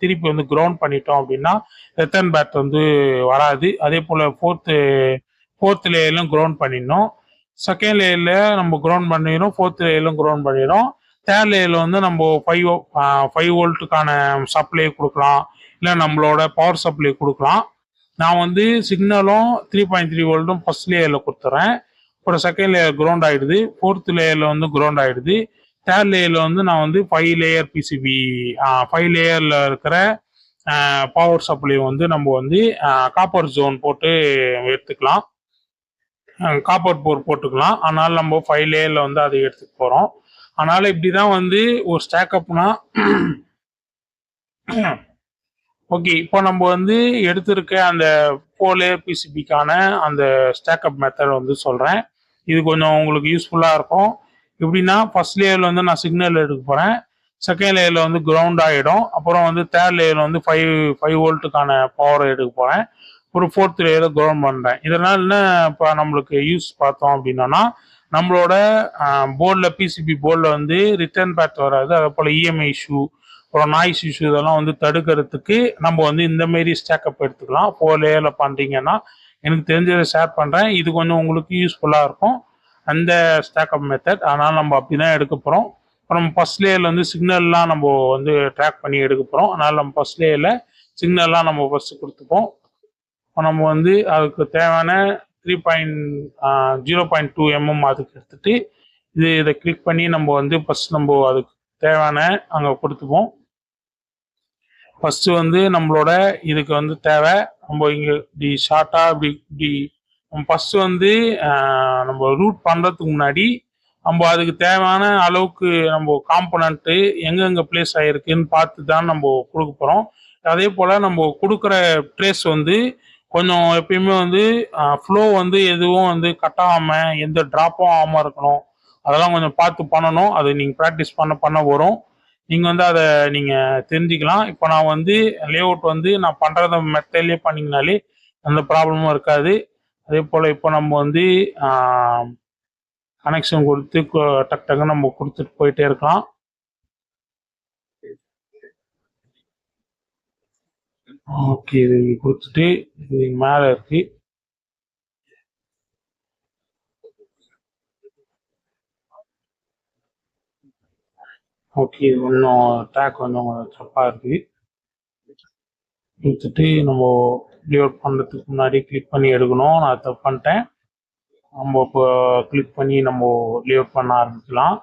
திருப்பி வந்து கிரவுண்ட் பண்ணிட்டோம் அப்படின்னா ரிட்டர்ன் பேக் வந்து வராது. அதே போல் ஃபோர்த் லேயர்லையும் கிரவுண்ட் பண்ணிடணும். செகண்ட் லேயரில் நம்ம கிரவுண்ட் பண்ணிடும், ஃபோர்த் லேயர்லையும் கிரவுண்ட் பண்ணிடும். தேர்ட் லேயரில் வந்து நம்ம 5 வோல்ட்டுக்கான சப்ளை கொடுக்கலாம், இல்லை நம்மளோட பவர் சப்ளை கொடுக்கலாம். நான் வந்து சிக்னலும் 3.3 வோல்ட்டும் ஃபர்ஸ்ட் லேயரில் கொடுத்துட்றேன். அப்புறம் செகண்ட் லேயர் கிரவுண்ட் ஆகிடுது, ஃபோர்த் லேயரில் வந்து கிரவுண்ட் ஆகிடுது. தேர்ட் லேயரில் வந்து நான் வந்து 5 லேயர் பிசிபி 5 லேயரில் இருக்கிற பவர் சப்ளை வந்து நம்ம வந்து காப்பர் ஜோன் போட்டு எடுத்துக்கலாம், காப்பர் போர் போட்டுக்கலாம். அதனால் நம்ம 5 லேயரில் வந்து அதை எடுத்துக்க போகிறோம். அதனால் இப்படி தான் வந்து ஒரு ஸ்டேக்கப்னா. ஓகே, இப்போ நம்ம வந்து எடுத்திருக்க அந்த 4 லேயர் பிசிபிக்கான அந்த ஸ்டேக்கப் மெத்தட் வந்து சொல்கிறேன். இது கொஞ்சம் உங்களுக்கு யூஸ்ஃபுல்லாக இருக்கும். எப்படின்னா, ஃபர்ஸ்ட் லேயரில் வந்து நான் சிக்னல் எடுக்க போகிறேன், செகண்ட் லேயரில் வந்து கிரவுண்ட் ஆகிடும், அப்புறம் வந்து தேர்ட் லேயரில் வந்து 5 வோல்ட்டுக்கான பவர் எடுக்க போகிறேன், ஒரு ஃபோர்த் லேயரில் கிரவுண்ட் பண்ணுறேன். இதனால் என்ன இப்போ நம்மளுக்கு யூஸ் பார்த்தோம் அப்படின்னா, நம்மளோட போர்டில் பிசிபி போர்டில் வந்து ரிட்டர்ன் பேட் வராது. அதே போல் இஎம்ஐ இஷ்யூ, அப்புறம் நாய்ஸ் இஷ்யூ இதெல்லாம் வந்து தடுக்கிறதுக்கு நம்ம வந்து இந்தமாரி ஸ்டேக்கப் எடுத்துக்கலாம். 4 லேயரில் பண்ணுறீங்கன்னா எனக்கு தெரிஞ்சதை ஷேர் பண்ணுறேன், இது கொஞ்சம் உங்களுக்கு யூஸ்ஃபுல்லாக இருக்கும் அந்த ஸ்டேக்கப் மெத்தட். அதனால் நம்ம அப்படி தான் எடுக்க போகிறோம். அப்புறம் ஃபர்ஸ்ட் லேயரில் வந்து சிக்னல்லாம் நம்ம வந்து ட்ராக் பண்ணி எடுக்க போகிறோம். அதனால் நம்ம ஃபர்ஸ்ட் லேயரில் சிக்னல்லாம் நம்ம ஃபஸ்ட்டு கொடுத்துப்போம். நம்ம வந்து அதுக்கு தேவையான 0.2 mm அதுக்கு எடுத்துகிட்டு இதை கிளிக் பண்ணி நம்ம வந்து ஃபஸ்ட் நம்ம அதுக்கு தேவையான அங்கே கொடுத்துப்போம். ஃபஸ்ட்டு வந்து நம்மளோட இதுக்கு வந்து தேவை, நம்ம இங்கே இப்படி ஷார்ட்டாக இப்படி நம்ம ஃபஸ்ட்டு வந்து நம்ம ரூட் பண்ணுறதுக்கு முன்னாடி நம்ம அதுக்கு தேவையான அளவுக்கு நம்ம காம்பனண்ட்டு எங்கெங்கே பிளேஸ் ஆகிருக்குன்னு பார்த்து தான் நம்ம கொடுக்க போகிறோம். அதே போல் நம்ம கொடுக்குற ட்ரேஸ் வந்து கொஞ்சம் எப்பயுமே வந்து ஃப்ளோ வந்து எதுவும் வந்து கட்டாகாமல் எந்த ட்ராப்பும் ஆகாமல் இருக்கணும், அதெல்லாம் கொஞ்சம் பார்த்து பண்ணணும். அது நீங்கள் ப்ராக்டிஸ் பண்ண வரும், நீங்கள் வந்து அதை நீங்கள் தெரிஞ்சுக்கலாம். இப்போ நான் வந்து லே அவுட் வந்து நான் பண்ணுறத மெத்தட்லேயே பண்ணிங்கனாலே அந்த ப்ராப்ளமும் இருக்காது. அதே போல் இப்போ நம்ம வந்து கனெக்ஷன் கொடுத்து டக் டக்குன்னு நம்ம கொடுத்துட்டு போயிட்டே இருக்கலாம். ஓகே, இது கொடுத்துட்டு இது மேலே இருக்கு. ஓகே, இது கொஞ்சம் ட்ராக் கொஞ்சம் தப்பாக இருக்கு. கொடுத்துட்டு நம்ம லேஅவுட் பண்ணுறதுக்கு முன்னாடி கிளிக் பண்ணி எடுக்கணும். நான் அதை பண்ணிட்டேன். நம்ம இப்போ கிளிக் பண்ணி நம்ம லேஅவுட் பண்ண ஆரம்பிக்கலாம்.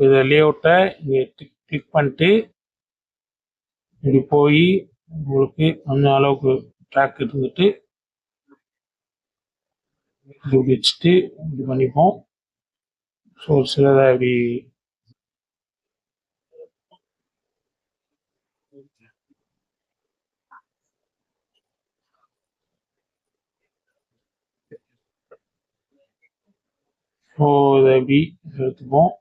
இதை லேஅவுட்டை இங்கே கிளிக் பண்ணிட்டு இப்படி போய் உங்களுக்கு அந்த அளவுக்கு ட்ராக் இருந்துட்டு இப்படி வச்சுட்டு இப்படி பண்ணிப்போம். ஸோ சிலதை இப்படி ஸோ இதை இப்படி எடுத்துப்போம்.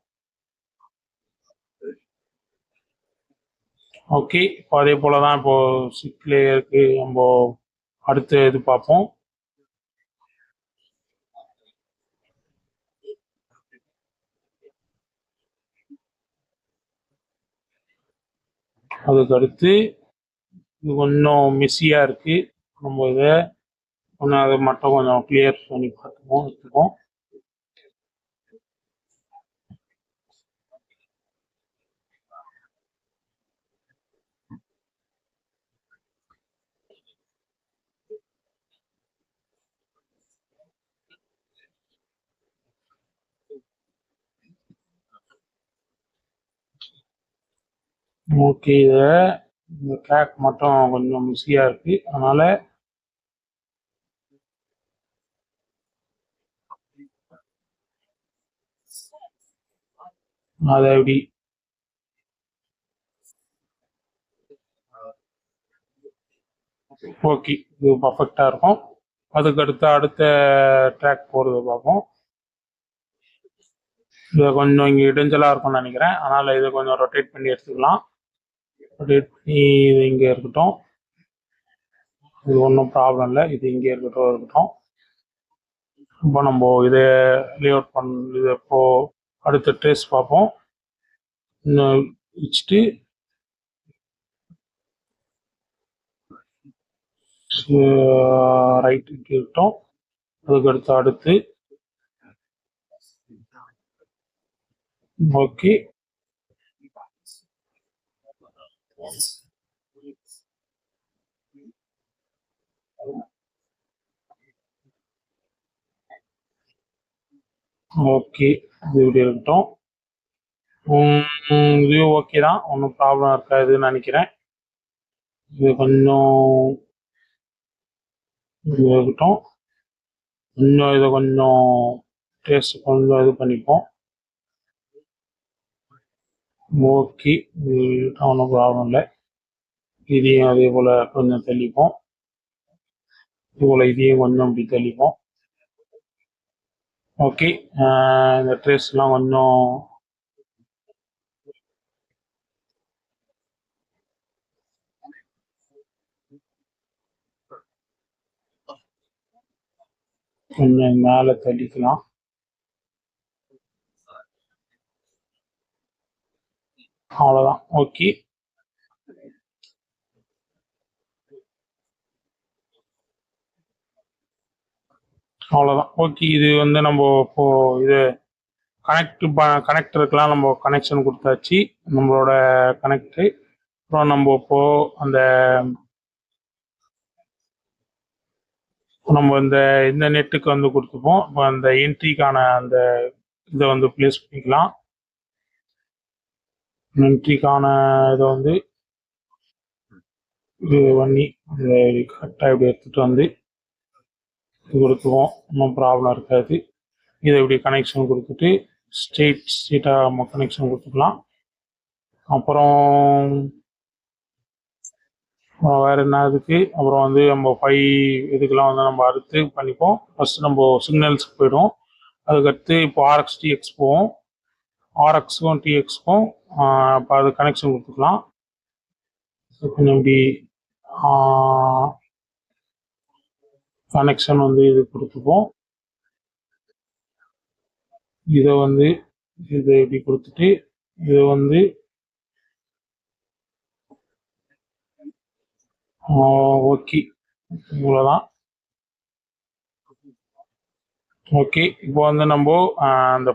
ஓகே, இப்போ அதே போல் தான் இப்போது சிக் லேயருக்கு நம்ம அடுத்த இது பார்ப்போம். அதுக்கு அடுத்து இது கொஞ்சம் மெஸ்ஸியாக இருக்குது. நம்ம இதை கொஞ்சம் அதை மட்டும் கொஞ்சம் கிளியர் பண்ணி பார்த்துப்போம் எடுத்துப்போம். ஓகே, இதை இந்த ட்ராக் மட்டும் கொஞ்சம் மிஸ்ஸியாக இருக்குது. அதனால் அதை எப்படி ஓகே, இது பர்ஃபெக்டாக இருக்கும். அதுக்கு அடுத்த ட்ராக் போகிறத பார்ப்போம். இதை கொஞ்சம் இங்கே இடைஞ்சலாக இருக்கும்னு நினைக்கிறேன். அதனால் இதை கொஞ்சம் ரொட்டேட் பண்ணி எடுத்துக்கலாம். ரொட்டேட் பண்ணி இது இங்கே இருக்கட்டும். இது ஒன்றும் ப்ராப்ளம் இல்லை. இது இங்கே இருக்கட்டும். இப்போ நம்ம இதை லேஅவுட் இதை இப்போ அடுத்த ட்ரேஸ் பார்ப்போம். இன்னும் வச்சுட்டு ரைட் இருக்கட்டும். அதுக்கு அடுத்து ஓகே, ஓகே, இது இப்படி இருக்கட்டும். இது ஓகே தான், ஒன்றும் ப்ராப்ளம் இருக்காதுன்னு நினைக்கிறேன். இது கொஞ்சம் இது இருக்கட்டும். இன்னும் இதை கொஞ்சம் டேஸ்ட் கொஞ்சம் இது பண்ணிப்போம். ஓகே, இது ஒன்றும் ப்ராப்ளம் இல்லை. இதையும் அதே போல் கொஞ்சம் தெளிப்போம். இதுபோல் இதையும் கொஞ்சம் இப்படி தெளிப்போம். ஓகே, இந்த ட்ரேஸ்லாம் கொஞ்சம் கொஞ்சம் மேலே தள்ளிக்கலாம். அவ்வளோதான். ஓகே, அவ்வளோதான். ஓகே, இது வந்து நம்ம இப்போ இது கனெக்டருக்கெலாம் நம்ம கனெக்ஷன் கொடுத்தாச்சு, நம்மளோட கனெக்டு. அப்புறம் நம்ம இப்போ நம்ம இந்த நெட்டுக்கு வந்து கொடுத்துப்போம். இப்போ அந்த என்ட்ரிக்கான அந்த இதை வந்து ப்ளேஸ் பண்ணிக்கலாம். என்ட்ரிக்கான இதை வந்து இது பண்ணி இதை கரெக்டாக இப்படி எடுத்துகிட்டு வந்து இது கொடுத்துவோம். ஒன்றும் ப்ராப்ளம் இருக்காது. இதை இப்படி கனெக்ஷன் கொடுத்துட்டு ஸ்ட்ரெயிட்டாக நம்ம கனெக்ஷன் கொடுத்துக்கலாம். அப்புறம் வேறு என்ன இதுக்கு அப்புறம் வந்து நம்ம இதுக்கெல்லாம் வந்து நம்ம அடுத்து பண்ணிப்போம். ஃபஸ்ட்டு நம்ம சிக்னல்ஸ்க்கு போய்டும். அதுக்கடுத்து இப்போ ஆர்எக்ஸ் டிஎக்ஸ் போவோம். ஆர்எக்ஸுக்கும் டிஎக்ஸ்க்கும் இப்போ அது கனெக்ஷன் கொடுத்துக்கலாம். கொஞ்சம் இப்படி கனெக்ஷன் வந்து இது கொடுத்துப்போம். இதை வந்து இதை இப்படி கொடுத்துட்டு இதை வந்து ஓகே, இவ்வளோதான். ஓகே, இப்போ வந்து நம்ம அந்த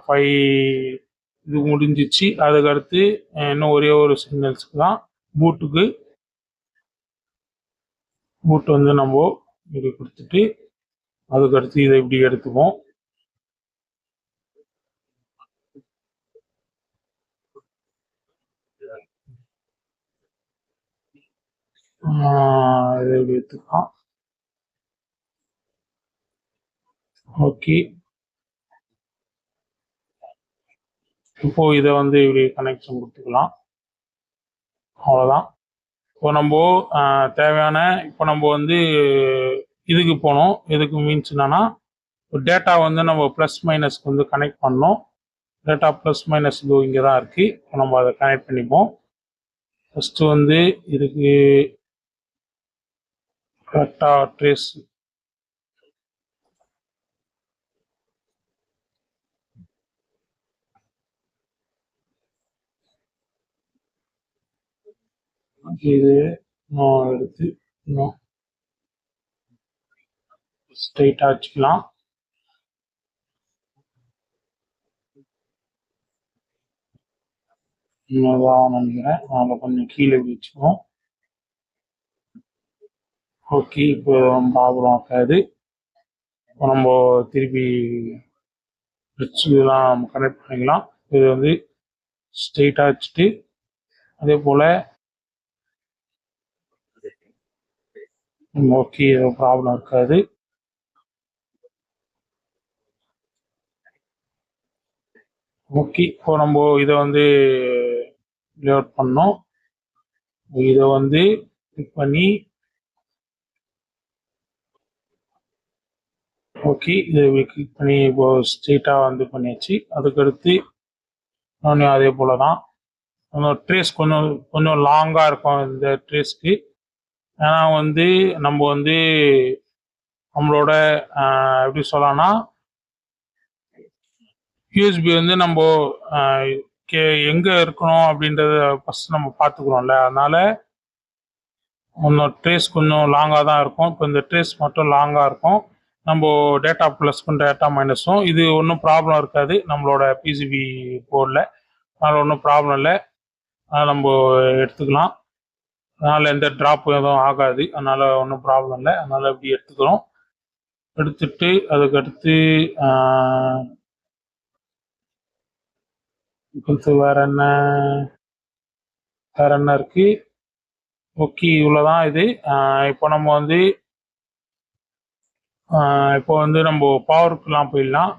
இது முடிஞ்சிச்சு. அதுக்கடுத்து இன்னும் ஒரே ஒரு சிக்னல்ஸுக்கு தான் பூட்டு வந்து நம்ம இப்படி கொடுத்துட்டு அதுக்கடுத்து இதை இப்படி எடுத்துப்போம். இதை இப்படி எடுத்துக்கலாம். ஓகே, இப்போ இதை வந்து இப்படி கனெக்ஷன் கொடுத்துக்கலாம். அவ்வளோதான். இப்போ நம்ம தேவையான இப்போ நம்ம வந்து இதுக்கு போனோம். எதுக்கு மீன்ஸ் என்னன்னா டேட்டா வந்து நம்ம ப்ளஸ் மைனஸ்க்கு வந்து கனெக்ட் பண்ணோம். டேட்டா ப்ளஸ் மைனஸ் இதோ இங்கே தான் இருக்குது. இப்போ நம்ம அதை கனெக்ட் பண்ணிப்போம். ஃபஸ்ட்டு வந்து இதுக்கு கரெக்டாக ட்ரேஸ் இது இன்னும் எடுத்து இன்னும் ஸ்ட்ரைட்டாக வச்சுக்கலாம். இன்னும் நினைக்கிறேன் அதில் கொஞ்சம் கீழே வச்சுக்குவோம். ஓகே, இப்போ ப்ராப்ளம் ஆகாது. இப்போ நம்ம திருப்பி இதெல்லாம் நம்ம கனெக்ட் பண்ணிக்கலாம். இது வந்து ஸ்ட்ரெயிட்டாக வச்சுட்டு அதே போல் ஓகே, எதுவும் ப்ராப்ளம் இருக்காது. ஓகே, இப்போ நம்ம இதை வந்து லேஅவுட் பண்ணோம். இதை வந்து கிளிக் பண்ணி ஓகே, இதை கிளிக் பண்ணி இப்போ ஸ்ட்ரெயிட்டாக வந்து பண்ணியாச்சு. அதுக்கடுத்து இன்னொன்று அதே போல் தான். ட்ரேஸ் கொஞ்சம் கொஞ்சம் லாங்காக இருக்கும் இந்த ட்ரேஸ்க்கு. ஏன்னா வந்து நம்ம வந்து நம்மளோட எப்படி சொல்லலாம்னா யூஎஸ்பி வந்து நம்ம எங்கே இருக்கணும் அப்படின்றத ஃபஸ்ட் நம்ம பார்த்துக்குறோம்ல. அதனால இன்னும் ட்ரேஸ் கொஞ்சம் லாங்காக தான் இருக்கும். இப்போ இந்த ட்ரேஸ் மட்டும் லாங்காக இருக்கும். நம்ம டேட்டா ப்ளஸ்க்கும் டேட்டா மைனஸும் இது ஒன்றும் ப்ராப்ளம் இருக்காது நம்மளோட பிசிபி போர்டில். அதனால் ஒன்றும் ப்ராப்ளம் இல்லை. அதை நம்ம எடுத்துக்கலாம். அதனால் எந்த ட்ராப்பும் எதுவும் ஆகாது. அதனால் ஒன்றும் ப்ராப்ளம் இல்லை. அதனால் இப்படி எடுத்துக்கிறோம். எடுத்துட்டு அதுக்கடுத்து வேற என்ன இருக்கு? ஓகே, இவ்வளோதான் இது. இப்போ நம்ம வந்து இப்போ வந்து நம்ம பவருக்குலாம் போயிடலாம்.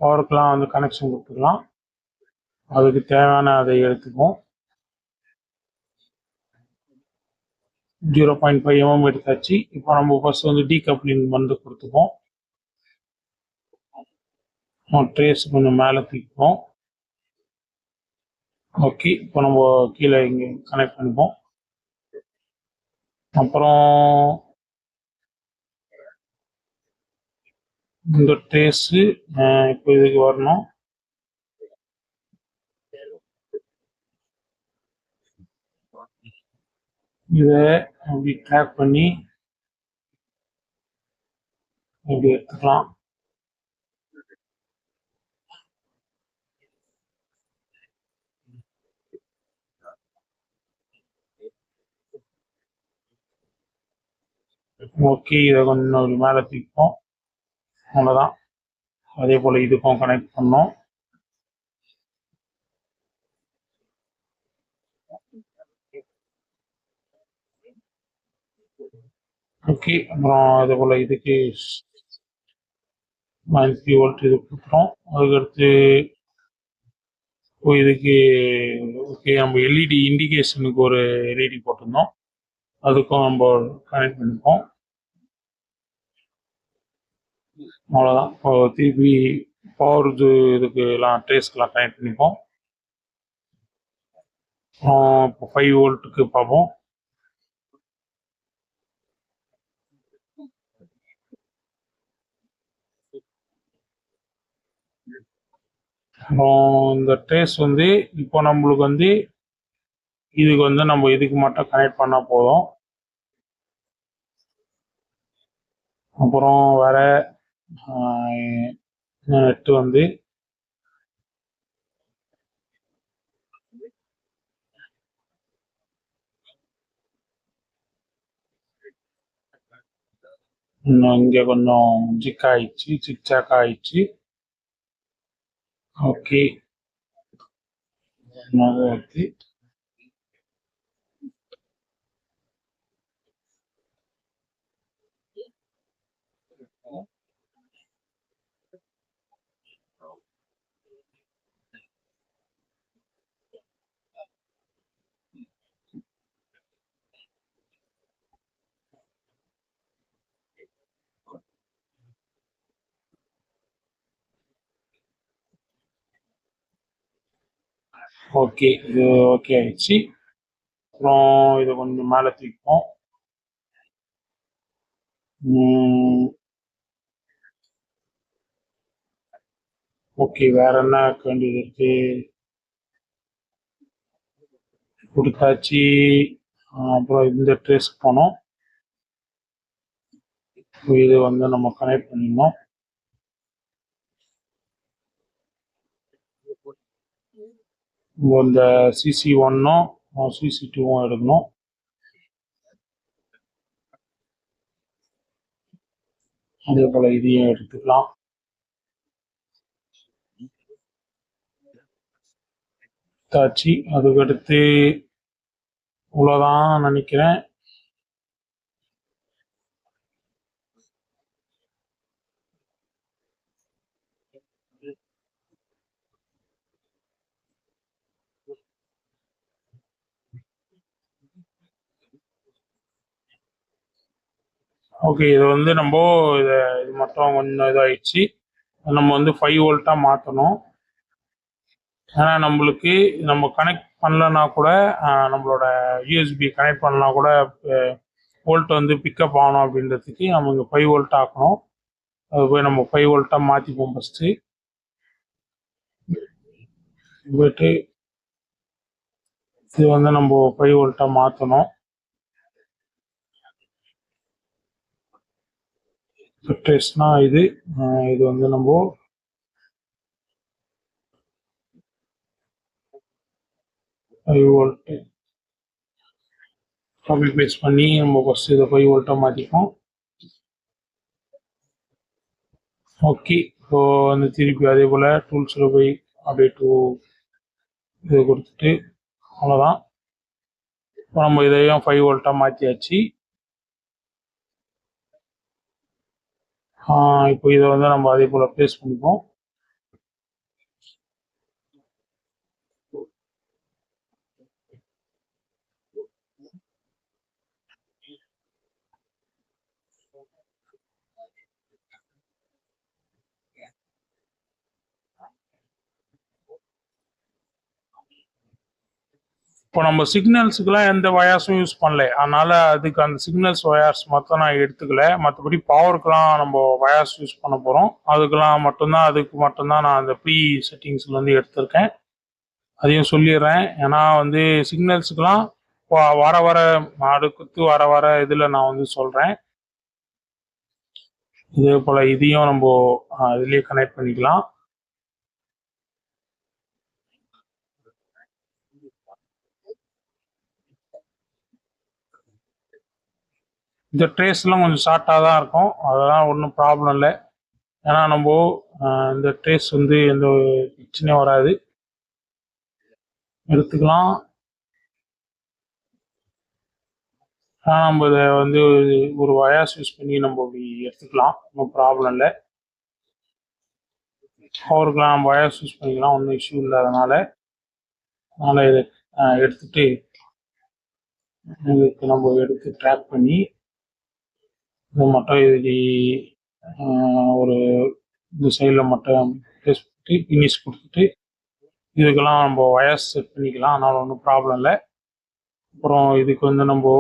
பவருக்குலாம் வந்து கனெக்ஷன் கொடுத்துக்கலாம். அதுக்கு தேவையான அதை எடுத்துப்போம். 0.5 mm எடுத்தாச்சு. இப்போ நம்ம ஃபர்ஸ்ட் வந்து டீகப்ளிங் வந்து கொடுத்துப்போம். ட்ரேஸ் கொஞ்சம் மேலே தூக்கிப்போம். ஓகே, இப்போ நம்ம கீழே இங்கே கனெக்ட் பண்ணிப்போம். அப்புறம் இந்த ட்ரேஸு இப்போ இதுக்கு வரணும். இதை அப்படி ட்ராக் பண்ணி இப்படி எடுத்துக்கலாம். ஓகே, இதை கொஞ்சம் மேலே தூக்கிப்போம். அவ்வளோதான். அதே போல் இதுக்கும் கனெக்ட் பண்ணோம். ஓகே, அப்புறம் அதே போல் இதுக்கு -3 வோல்ட் இது கொடுக்குறோம். அதுக்கடுத்து இதுக்கு ஓகே நம்ம எல்இடி இண்டிகேஷனுக்கு ஒரு எல்இடி போட்டிருந்தோம். அதுக்கும் நம்ம கனெக்ட் பண்ணிப்போம். அவ்வளோதான். இப்போ திருப்பி பவர் இதுக்கு எல்லாம் ட்ரேஸ்க்கெலாம் கனெக்ட் பண்ணிப்போம். இப்போ 5 வோல்ட்டுக்கு பார்ப்போம். இந்த ட்ரேஸ் வந்து இப்போ நம்மளுக்கு வந்து இதுக்கு வந்து நம்ம இதுக்கு மட்டும் கனெக்ட் பண்ணால் போதும். அப்புறம் வேற நெட்டு வந்து இன்னும் இங்கே கொஞ்சம் ஜிக் ஆயிடுச்சு, ஜிக்ஜாக் ஆயிடுச்சு. ஓகே, நகர்த்தி ஓகே, இது ஓகே ஆயிடுச்சு. அப்புறம் இதை கொஞ்சம் மேலே தூக்கிப்போம். ஓகே, வேற என்ன ஆக்க வேண்டியது இருக்கு? கொடுத்தாச்சு. அப்புறம் இந்த ட்ரேஸ்க்கு போனோம். இது வந்து நம்ம கனெக்ட் பண்ணிடணும். இந்த சிசி ஒன்னும் சிசி டூவும் எடுக்கணும். அதே போல இதையும் எடுத்துக்கலாம். தாச்சு அதுக்கடுத்து இவ்வளோதான் நினைக்கிறேன். ஓகே, இது வந்து நம்ம இது மட்டும் கொஞ்சம் இதாகிடுச்சு. நம்ம வந்து 5 வோல்ட்டாக மாற்றணும். ஏன்னா நம்மளுக்கு நம்ம கனெக்ட் பண்ணலன்னா கூட நம்மளோட யூஎஸ்பி கனெக்ட் பண்ணலனா கூட வோல்ட் வந்து பிக்கப் ஆகணும் அப்படின்றதுக்கு நம்ம இங்கே 5 வோல்ட் ஆக்கணும். அது போய் நம்ம 5 வோல்ட்டாக மாற்றிப்போம் ஃபஸ்ட்டு. போயிட்டு இது வந்து நம்ம 5 வோல்ட்டாக மாற்றணும். ட்ரேஸ்னா இது வந்து நம்ம 5 வோல்ட்டு காப்பி பேஸ்ட் பண்ணி நம்ம ஃபஸ்ட்டு இதை 5 வோல்ட்டாக மாற்றிப்போம். ஓகே, இப்போ வந்து திருப்பி அதே போல் டூல்ஸில் போய் அப்படியே இது கொடுத்துட்டு அவ்வளோதான். இப்போ நம்ம இதையும் 5 வோல்ட்டாக மாற்றியாச்சு. இப்போ இதை வந்து நம்ம அதே போல் ப்ளேஸ் பண்ணிப்போம். இப்போ நம்ம சிக்னல்ஸுக்கெல்லாம் எந்த வயர்ஸும் யூஸ் பண்ணல, அதனால அதுக்கு அந்த சிக்னல்ஸ் வயர்ஸ் மட்டும் நான் எடுத்துக்கல. மற்றபடி பவருக்கெல்லாம் நம்ம வயர்ஸ் யூஸ் பண்ண போகிறோம். அதுக்கு மட்டும்தான் நான் அந்த ப்ரீ செட்டிங்ஸ்லேருந்து எடுத்திருக்கேன். அதையும் சொல்லிடுறேன். ஏன்னா வந்து சிக்னல்ஸுக்கெல்லாம் வர வர அடுத்து வர இதில் நான் வந்து சொல்கிறேன். இதே போல் இதையும் நம்ம இதுலேயே கனெக்ட் பண்ணிக்கலாம். இந்த ட்ரேஸ்லாம் கொஞ்சம் ஷார்ட்டாக தான் இருக்கும், அதெல்லாம் ஒன்றும் ப்ராப்ளம் இல்லை. ஏன்னா நம்ம இந்த ட்ரேஸ் வந்து எந்த பிரச்சனையும் வராது, எடுத்துக்கலாம். நம்ம இதை வந்து ஒரு வயர்ஸ் யூஸ் பண்ணி நம்ம இப்படி எடுத்துக்கலாம், ஒன்றும் ப்ராப்ளம் இல்லை. பவருக்கெலாம் நம்ம வயர்ஸ் யூஸ் பண்ணிக்கலாம், ஒன்றும் இஷ்யூ இல்லை. அதனால் இதை எடுத்துட்டு இதுக்கு நம்ம எடுத்து ட்ராக் பண்ணி இதை மட்டும் இது ஒரு இந்த சைடில் மட்டும் ப்ளேஸ் பண்ணிட்டு ஃபினிஷ் கொடுத்துட்டு இதுக்கெல்லாம் நம்ம வயர்ஸ் செட் பண்ணிக்கலாம், அதனால் ஒன்றும் ப்ராப்ளம் இல்லை. அப்புறம் இதுக்கு வந்து நம்ம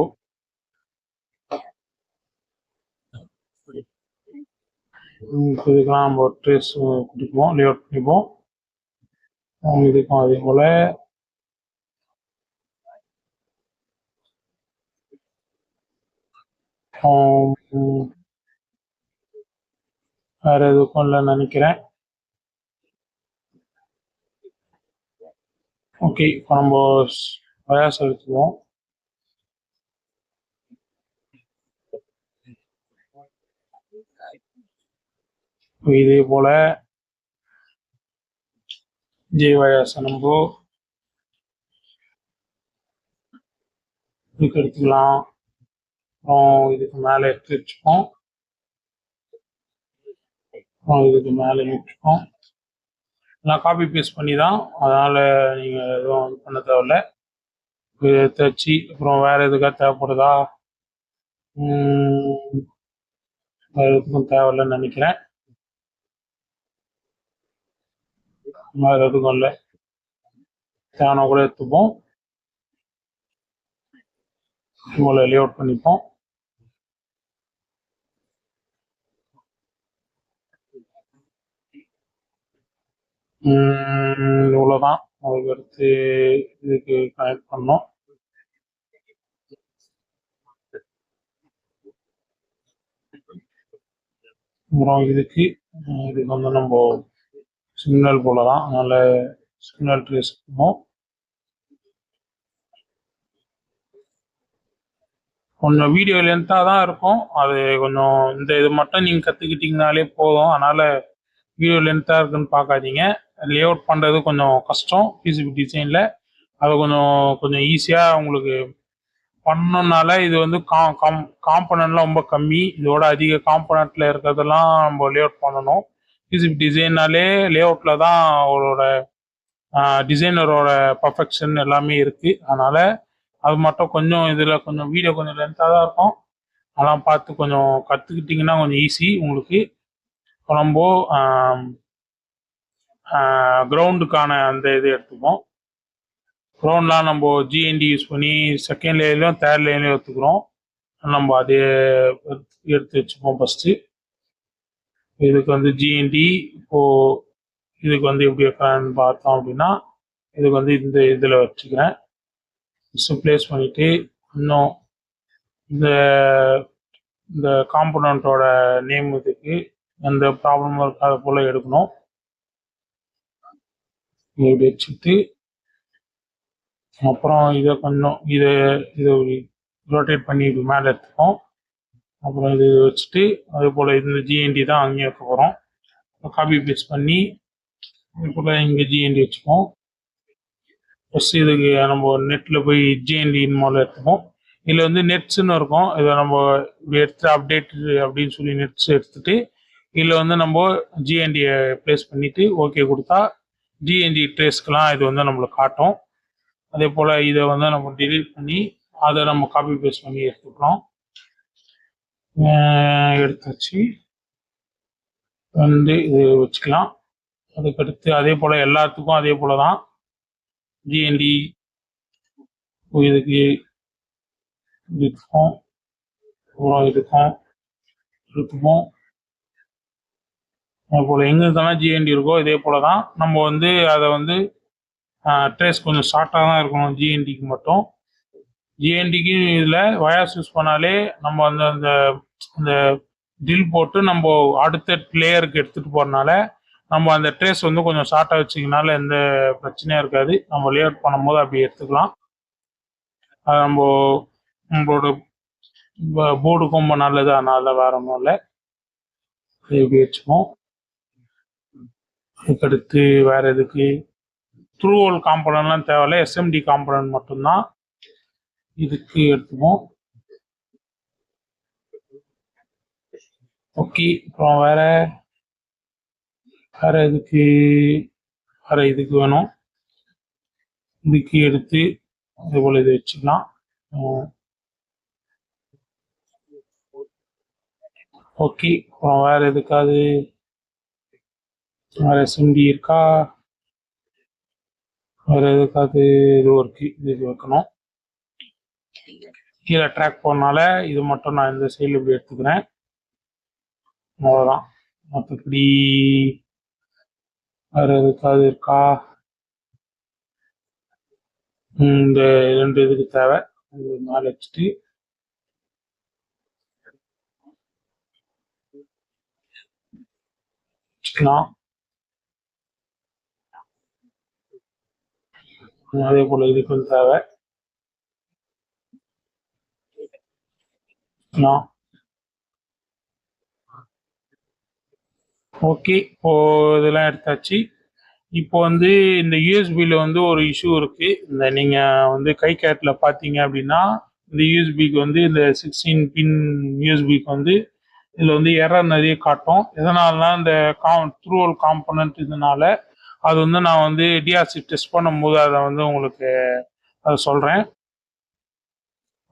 இதுக்கெல்லாம் நம்ம ட்ரேஸ் கொடுப்போம், லேஅவுட் பண்ணிப்போம். இதுக்கும் அதே போல் வேற எதுக்கும் இல்லைன்னு நினைக்கிறேன். ஓகே, இப்போ நம்ம வயர்ஸ் எடுத்துக்குவோம். இதே போல ஜீவயாசனம்போ இதுக்கு எடுத்துக்கலாம். அப்புறம் இதுக்கு மேலே எடுத்து வச்சுப்போம். அப்புறம் இதுக்கு மேலே வச்சுப்போம். நான் காப்பி பேஸ்ட் பண்ணி தான், அதனால் நீங்கள் எதுவும் இது பண்ண தேவையில்ல. எடுத்து வச்சு அப்புறம் வேறு எதுக்காக தேவைப்படுதா? வேறு எதுக்கும் தேவையில்லைன்னு நினைக்கிறேன். வேறு எதுக்கும் இல்லை, தேவைன்னா கூட எடுத்துப்போம். இவ்வளோ லே அவுட் பண்ணிப்போம். இவ்வளோதான். அதுக்கு அடுத்து இதுக்கு கனெக்ட் பண்ணோம். அப்புறம் இதுக்கு வந்து நம்ம சிக்னல் போல தான், அதனால் சிக்னல் ட்ரேஸ் பண்ணுவோம். கொஞ்சம் வீடியோ லென்த்தாக தான் இருக்கும், அது கொஞ்சம் இந்த இது மட்டும் நீங்கள் கற்றுக்கிட்டிங்கனாலே போதும். அதனால் வீடியோ லென்த்தாக இருக்குன்னு பார்க்காதீங்க. லே அவுட் பண்ணுறது கொஞ்சம் கஷ்டம் பிசிபி டிசைனில். அது கொஞ்சம் ஈஸியாக உங்களுக்கு பண்ணனால இது வந்து காம்பனன்ட்லாம் ரொம்ப கம்மி. இதோட அதிக காம்பனண்ட்டில் இருக்கிறதெல்லாம் நம்ம லே அவுட் பண்ணணும். பிசிபி டிசைன்னாலே லே அவுட்டில் தான் அவரோட டிசைனரோட பர்ஃபெக்ஷன் எல்லாமே இருக்குது. அதனால் அது மட்டும் கொஞ்சம் இதில் கொஞ்சம் வீடியோ கொஞ்சம் லென்த்தாக தான் இருக்கும். அதெல்லாம் பார்த்து கொஞ்சம் கற்றுக்கிட்டிங்கன்னா கொஞ்சம் ஈஸி உங்களுக்கு. நம்ம கிரவுண்டுக்கான அந்த இது எடுத்துப்போம். கிரவுண்ட்லாம் நம்ம ஜிஎன்டி யூஸ் பண்ணி செகண்ட் லேயர்லையும் தேர்ட் லேயர்லையும் எடுத்துக்கிறோம். நம்ம அதே எடுத்து வச்சுப்போம் ஃபஸ்ட்டு. இதுக்கு வந்து ஜிஎன்டி இப்போது இதுக்கு வந்து எப்படி வைக்கலான்னு பார்த்தோம் அப்படின்னா, இதுக்கு வந்து இந்த இதில் வச்சுக்கிறேன். ஃபஸ்ட்டு ப்ளேஸ் பண்ணிவிட்டு இன்னும் இந்த இந்த காம்பனண்ட்டோட நேம் இதுக்கு எந்த ப்ராப்ளமும் இருக்காத போல் எடுக்கணும். இப்படி வச்சுட்டு அப்புறம் இதை கொஞ்சம் இதை ரொட்டேட் பண்ணி இப்படி மேலே எடுத்துப்போம். அப்புறம் இது வச்சுட்டு அதே போல் இந்த ஜிஎன்டி தான் அங்கேயும் வைக்க போகிறோம். காப்பி பேஸ்ட் பண்ணி இது போல் இங்கே ஜிஎன்டி வச்சுப்போம். ஃபஸ்ட்டு இதுக்கு நம்ம நெட்டில் போய் ஜிஎன்டின்னு முதல்ல எடுத்துப்போம். இதில் வந்து நெட்ஸ்ன்னு இருக்கும், இதை நம்ம எடுத்து அப்டேட் அப்படின்னு சொல்லி நெட்ஸ் எடுத்துகிட்டு இதில் வந்து நம்ம ஜிஎன்டியை ப்ளேஸ் பண்ணிவிட்டு ஓகே கொடுத்தா ஜிஎன்டி ட்ரேஸ்க்கெலாம் இது வந்து நம்மளுக்கு காட்டும். அதே போல் இதை வந்து நம்ம டெலீட் பண்ணி அதை நம்ம காப்பி பேஸ்ட் பண்ணி எடுத்துக்கிறோம். எடுத்தாச்சு வந்து இது வச்சுக்கலாம். அதுக்கடுத்து அதே போல் எல்லாத்துக்கும் அதே போல் தான் ஜிஎன்டி இதுக்கு இதுக்கும் அப்புறம் இதுக்கும் எடுத்துப்போம். அதே போல் எங்கெங்கெல்லாம் ஜிஎன்டி இருக்கோ இதே போல் தான் நம்ம வந்து அதை வந்து ட்ரேஸ் கொஞ்சம் ஷார்ட்டாக தான் இருக்கணும் ஜிஎன்டிக்கு மட்டும். ஜிஎன்டிக்கு இதில் வயர்ஸ் யூஸ் பண்ணாலே நம்ம வந்து அந்த அந்த ட்ரில் போட்டு நம்ம அடுத்த லேயருக்கு எடுத்துகிட்டு போகிறனால நம்ம அந்த ட்ரேஸ் வந்து கொஞ்சம் ஷார்ட்டாக வச்சிங்கனால எந்த பிரச்சனையும் இருக்காது. நம்ம லே அவுட் பண்ணும்போது அப்படி எடுத்துக்கலாம். அது நம்மளோட போர்டுக்கும் ரொம்ப நல்லது, அதனால வேற ஒன்றும் இல்லை. இப்படி வச்சுப்போம். அதுக்கடுத்து வேற எதுக்கு த்ரூ ஹோல் காம்பனன்ட்லாம் தேவையில்லை, எஸ்எம்டி காம்பனன்ட் மட்டும்தான். இதுக்கு எடுத்துப்போம். ஓகே, அப்புறம் வேற இதுக்கு வேணும். இதுக்கு எடுத்து அதே போல் இது வச்சுக்கலாம். ஓகே, அப்புறம் வேற எதுக்காவது வேற எஸ்எம்டி இருக்கா? வேற எதுக்காவது இது இருக்கு, இதுக்கு வைக்கணும். கீழே ட்ராக் போனால இது மட்டும் நான் இந்த சைடில் இப்படி எடுத்துக்கிறேன். அவ்வளோதான். மற்றபடி வேற எதுக்காவது இருக்கா? இந்த 2 இதுக்கு தேவை. மேலே வச்சுட்டு வச்சுக்கலாம். அதே போல் இதுக்கு தேவை. ஓகே, இப்போ இதெல்லாம் எடுத்தாச்சு. இப்போ வந்து இந்த யூஎஸ்பியில் வந்து ஒரு இஷ்யூ இருக்குது. இந்த நீங்கள் வந்து கை கேட்டில் பார்த்தீங்க அப்படின்னா இந்த யூஎஸ்பிக்கு வந்து இந்த 16 பின் யூஎஸ்பிக்கு வந்து இதில் வந்து எரர் நிறைய காட்டும். எதனாலனா இந்த த்ரூ ஹோல் காம்பனன்ட் இதனால அது வந்து நான் வந்து டிஆர்சி டெஸ்ட் பண்ணும்போது அதை வந்து உங்களுக்கு அதை சொல்கிறேன்.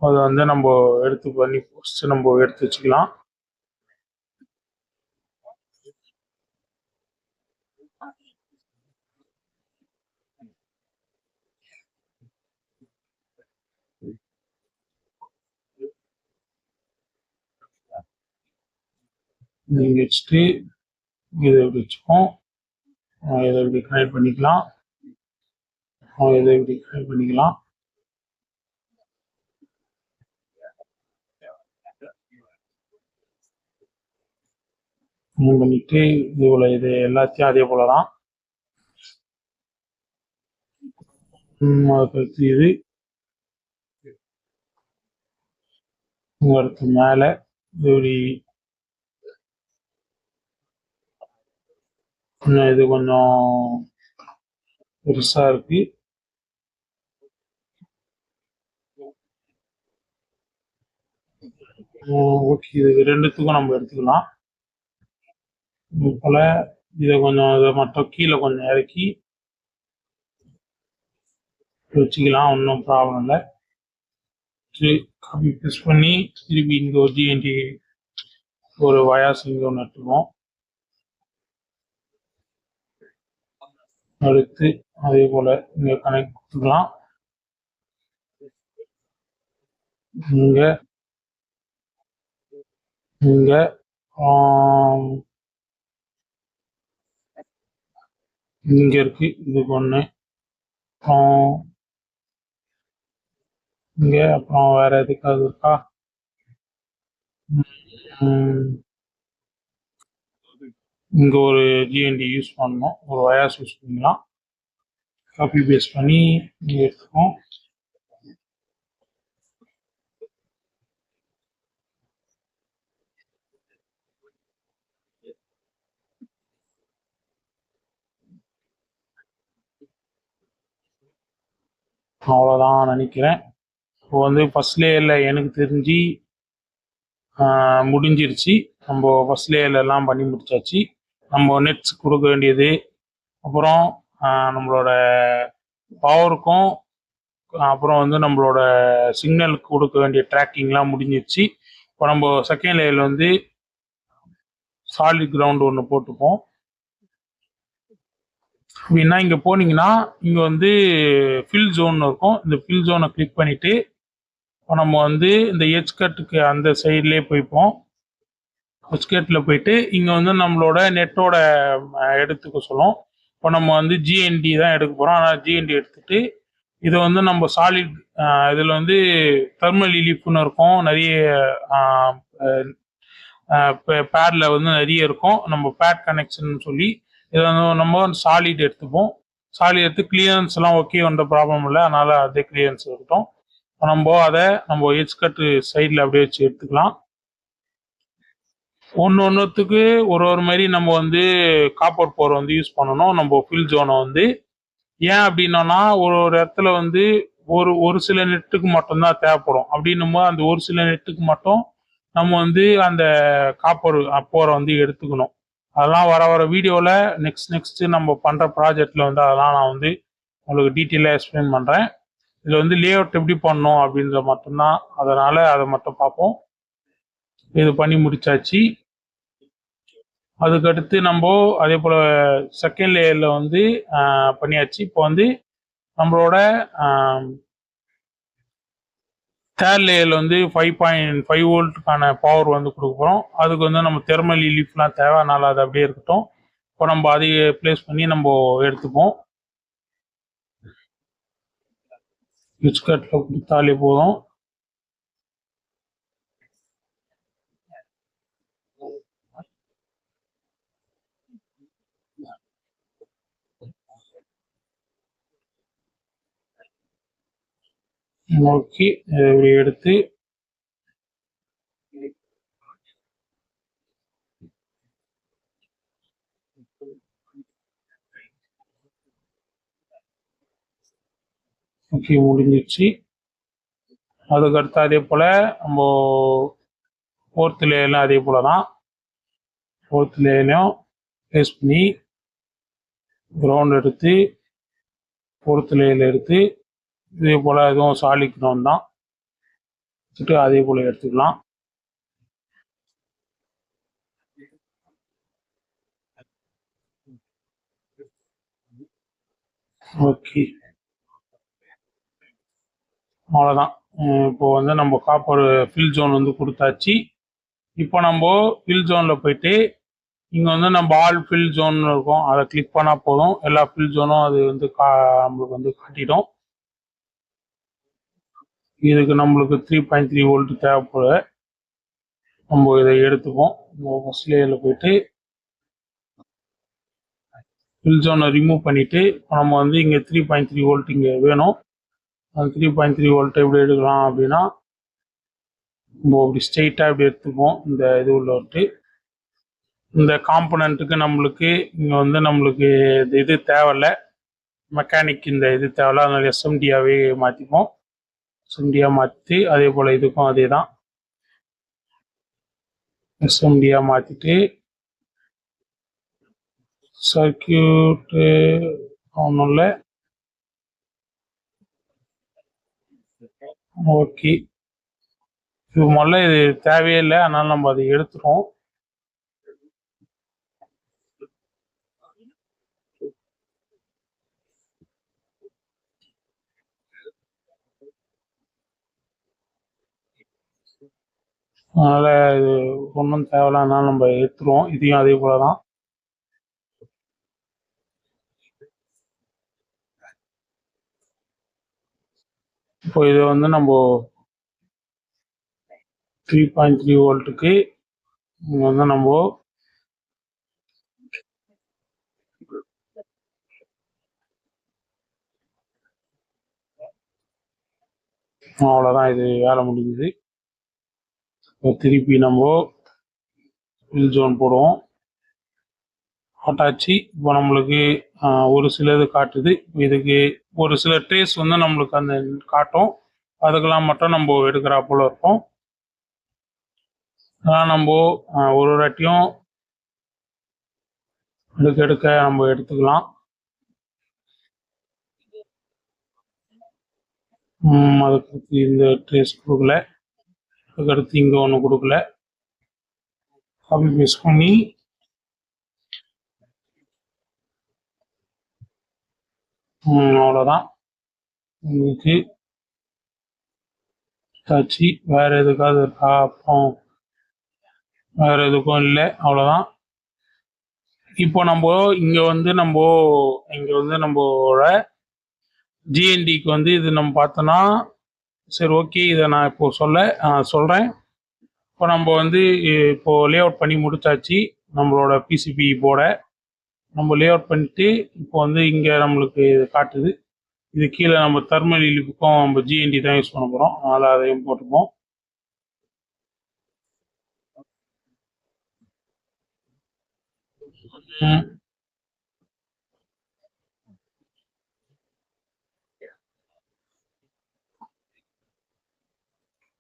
அதை வந்து நம்ம எடுத்து பண்ணி ஃபஸ்ட்டு நம்ம எடுத்து வச்சுக்கலாம். நீங்கள் வச்சுட்டு இதை எப்படி வச்சுப்போம், இதை எப்படி கனெக்ட் பண்ணிக்கலாம், இதை எப்படி கனெக்ட் பண்ணிக்கலாம். பண்ணிட்டு இதுல இது எல்லாத்தையும் அதே போலதான் அடுத்து இது அடுத்து மேல இப்படி இது கொஞ்சம் பெருசா இருக்கு. ஓகே, இது ரெண்டுத்துக்கும் நம்ம எடுத்துக்கலாம். போல இதை கொஞ்சம் இதை மட்டும் கீழே கொஞ்சம் இறக்கி வச்சுக்கலாம், ஒன்றும் ப்ராப்ளம் இல்லை. காப்பி பேஸ்ட் பண்ணி திருப்பி இங்கே ஒரு ஜிஎன்டி ஒரு வயாஸ் இங்கே ஒன்று எடுத்துக்குவோம். அடுத்து அதே போல் இங்கே கனெக்ட் கொடுத்துக்கலாம். இங்கே இங்கே இங்கே இருக்கு, இதுக்கு ஒன்று. அப்புறம் இங்கே அப்புறம் வேற எதுக்காவது இருக்கா? இங்கே ஒரு ஜிஎன்டி யூஸ் பண்ணணும், ஒரு வயாஸ் யூஸ் பண்ணிக்கலாம். காப்பி பேஸ்ட் பண்ணி இங்கே எடுத்துக்கோம். அவ்வளோதான் நினைக்கிறேன். இப்போ வந்து ஃபர்ஸ்ட் லேயரில் எனக்கு தெரிஞ்சு முடிஞ்சிருச்சு. நம்ம ஃபர்ஸ்ட் லேயர்ல எல்லாம் பண்ணி முடிச்சாச்சு. நம்ம நெட்ஸ் கொடுக்க வேண்டியது, அப்புறம் நம்மளோட பவருக்கும் அப்புறம் வந்து நம்மளோட சிக்னலுக்கு கொடுக்க வேண்டிய ட்ராக்கிங்லாம் முடிஞ்சிருச்சு. இப்போ நம்ம செகண்ட் லேயரில் வந்து சாலிட் கிரவுண்ட் ஒன்று போட்டுப்போம். அப்படின்னா இங்கே போனீங்கன்னா இங்கே வந்து ஃபில் ஜோன் இருக்கும். இந்த ஃபில் ஜோனை கிளிக் பண்ணிவிட்டு இப்போ நம்ம வந்து இந்த எட்ஜ் கட்டுக்கு அந்த சைட்லேயே போய்ப்போம். எட்ஜ் கட்டில் போயிட்டு இங்கே வந்து நம்மளோட நெட்டோட எடுத்துக்க சொல்லும். இப்போ நம்ம வந்து ஜிஎன்டி தான் எடுக்க போகிறோம். ஆனால் ஜிஎன்டி எடுத்துகிட்டு இதை வந்து நம்ம சாலிட் இதில் வந்து தெர்மல் ரிலீஃப்னு இருக்கும், நிறைய பேடில் வந்து நிறைய இருக்கும். நம்ம பேட் கனெக்ஷன் சொல்லி இதை வந்து நம்ம சாலிட் எடுத்துப்போம். சாலிட் எடுத்து கிளியரன்ஸ் எல்லாம் ஓகே, ஒன்ற ப்ராப்ளம் இல்லை, அதனால் அதே கிளியரன்ஸ் இருக்கட்டும். நம்ம அதை நம்ம எட்ஜ் கட்டு சைடில் அப்படியே வச்சு எடுத்துக்கலாம். ஒன்றுத்துக்கு ஒரு மாதிரி நம்ம வந்து காப்பர் போர் வந்து யூஸ் பண்ணணும். நம்ம ஃபில் ஜோனை வந்து ஏன் அப்படின்னோன்னா ஒரு இடத்துல வந்து ஒரு சில நெட்டுக்கு மட்டும்தான் தேவைப்படும். அப்படின்னும் போது அந்த ஒரு சில நெட்டுக்கு மட்டும் நம்ம வந்து அந்த காப்பர் போரை வந்து எடுத்துக்கணும். அதெல்லாம் வர வீடியோவில் நெக்ஸ்ட் நம்ம பண்ணுற ப்ராஜெக்டில் வந்து அதெல்லாம் நான் வந்து உங்களுக்கு டீட்டெயிலாக எக்ஸ்பிளைன் பண்ணுறேன். இதில் வந்து லே அவுட் எப்படி பண்ணணும் அப்படின்ற மட்டும்தான், அதனால் அதை மட்டும் பார்ப்போம். இது பண்ணி முடிச்சாச்சு. அதுக்கடுத்து நம்ம அதே போல் செகண்ட் லேயரில் வந்து பண்ணியாச்சு. இப்போ வந்து நம்மளோட தேர்ட் லேயரில் வந்து 5.5 வோல்ட்டுக்கான பவர் வந்து கொடுக்க போகிறோம். அதுக்கு வந்து நம்ம தெர்மல் ரிலீஃப்லாம் தேவை, அதனால் அது அப்படியே இருக்கட்டும். இப்போ நம்ம அதை ப்ளேஸ் பண்ணி நம்ம எடுத்துப்போம். ஸ்விட்ச் கட்டில் கொடுத்தாலே போதும். நோக்கி எடுத்து ஓகே, முடிஞ்சிச்சு. அதுக்கடுத்து அதே போல் நம்ம ஃபோர்த் லேயர்லாம் அதே போல் தான். ஃபோர்த் லேயர்லையும் பேஸ்ட் பண்ணி கிரவுண்ட் எடுத்து ஃபோர்த் லேயரில் எடுத்து இதே போல் இதுவும் சாலிட் கிரவுண்ட் தான் எடுத்துட்டு அதே போல் எடுத்துக்கலாம். ஓகே, அவ்வளோதான். இப்போ வந்து நம்ம காப்பர் ஃபில் ஜோன் வந்து கொடுத்தாச்சு. இப்போ நம்ம ஃபில் ஜோனில் போயிட்டு இங்கே வந்து நம்ம ஆல் ஃபில் ஜோன் இருக்கும், அதை கிளிக் பண்ணால் போதும். எல்லா ஃபில் ஜோனும் அது வந்து நம்மளுக்கு வந்து காட்டிடும். இதுக்கு நம்மளுக்கு 3.3 வோல்ட் தேவைப்படுது. நம்ம இதை எடுத்துப்போம். ஃபர்ஸ்ட் லேயரில் போயிட்டு ஃபில் ஜோனை ரிமூவ் பண்ணிவிட்டு நம்ம வந்து இங்கே 3.3 வோல்ட் இங்கே வேணும். அந்த 3.3 வோல்ட் எப்படி எடுக்கலாம் அப்படின்னா நம்ம இப்படி ஸ்ட்ரெயிட்டாக இப்படி எடுத்துப்போம். இந்த இது உள்ள விட்டு இந்த காம்பனண்ட்டுக்கு நம்மளுக்கு இங்கே வந்து நம்மளுக்கு இது தேவையில்லை, மெக்கானிக் இந்த இது தேவையில்ல. அதனால எஸ்எம்டியாகவே மாற்றிப்போம். எஸ்எம்டியாக மாற்றி அதே போல் இதுக்கும் அதே தான் எஸ்எம்டியாக மாற்றிட்டு சர்க்கியூட்டு ஒன்றும் இல்லை. ஓகே, இது முதல்ல இது தேவையே இல்லை, அதனால நம்ம அதை எடுத்துருவோம். அதனால இது ஒன்றும் தேவையில்ல, அதனால நம்ம எடுத்துருவோம். இதையும் அதே போல தான். இப்போ இது வந்து நம்ம 3.3 வோல்ட்டுக்கு வந்து நம்ம அவ்வளோதான், இது வேலை முடிஞ்சுது. திருப்பி நம்ம ஃபில் ஜோன் போடுவோம். ஆட்டாச்சு. இப்போ நம்மளுக்கு ஒரு சிலது காட்டுது. இதுக்கு ஒரு சில ட்ரேஸ் வந்து நம்மளுக்கு அந்த காட்டும். அதுக்கெல்லாம் மட்டும் நம்ம எடுக்கிறா போல இருக்கும். அதெல்லாம் நம்ம ஒரு வாட்டியும் எடுக்க நம்ம எடுத்துக்கலாம். அதுக்கு இந்த ட்ரேஸ் கொடுக்கல, அதுக்கடுத்து இங்கே ஒன்று கொடுக்கல. காப்பி பேஸ்ட் பண்ணி அவ்வளோதான். உங்களுக்கு ஆச்சு. வேறு எதுக்காவது இருக்கா? அப்புறம் வேறு எதுக்கும் இல்லை, அவ்வளோதான். இப்போ நம்ம இங்கே வந்து நம்மளோட ஜிஎன்டிக்கு வந்து இது நம்ம பார்த்தோன்னா சரி, ஓகே, இதை நான் இப்போ சொல்கிறேன். இப்போ நம்ம வந்து இப்போ லே அவுட் பண்ணி முடிச்சாச்சு. நம்மளோட பிசிபி போர்டை நம்ம லே அவுட் பண்ணிட்டு இப்போ வந்து இங்கே நம்மளுக்கு இது காட்டுது. இது கீழே நம்ம தெர்மல் இலிப்புக்கும் நம்ம ஜிஎன்டி தான் யூஸ் பண்ண போகிறோம், அதனால் அதையும் போட்டுப்போம்.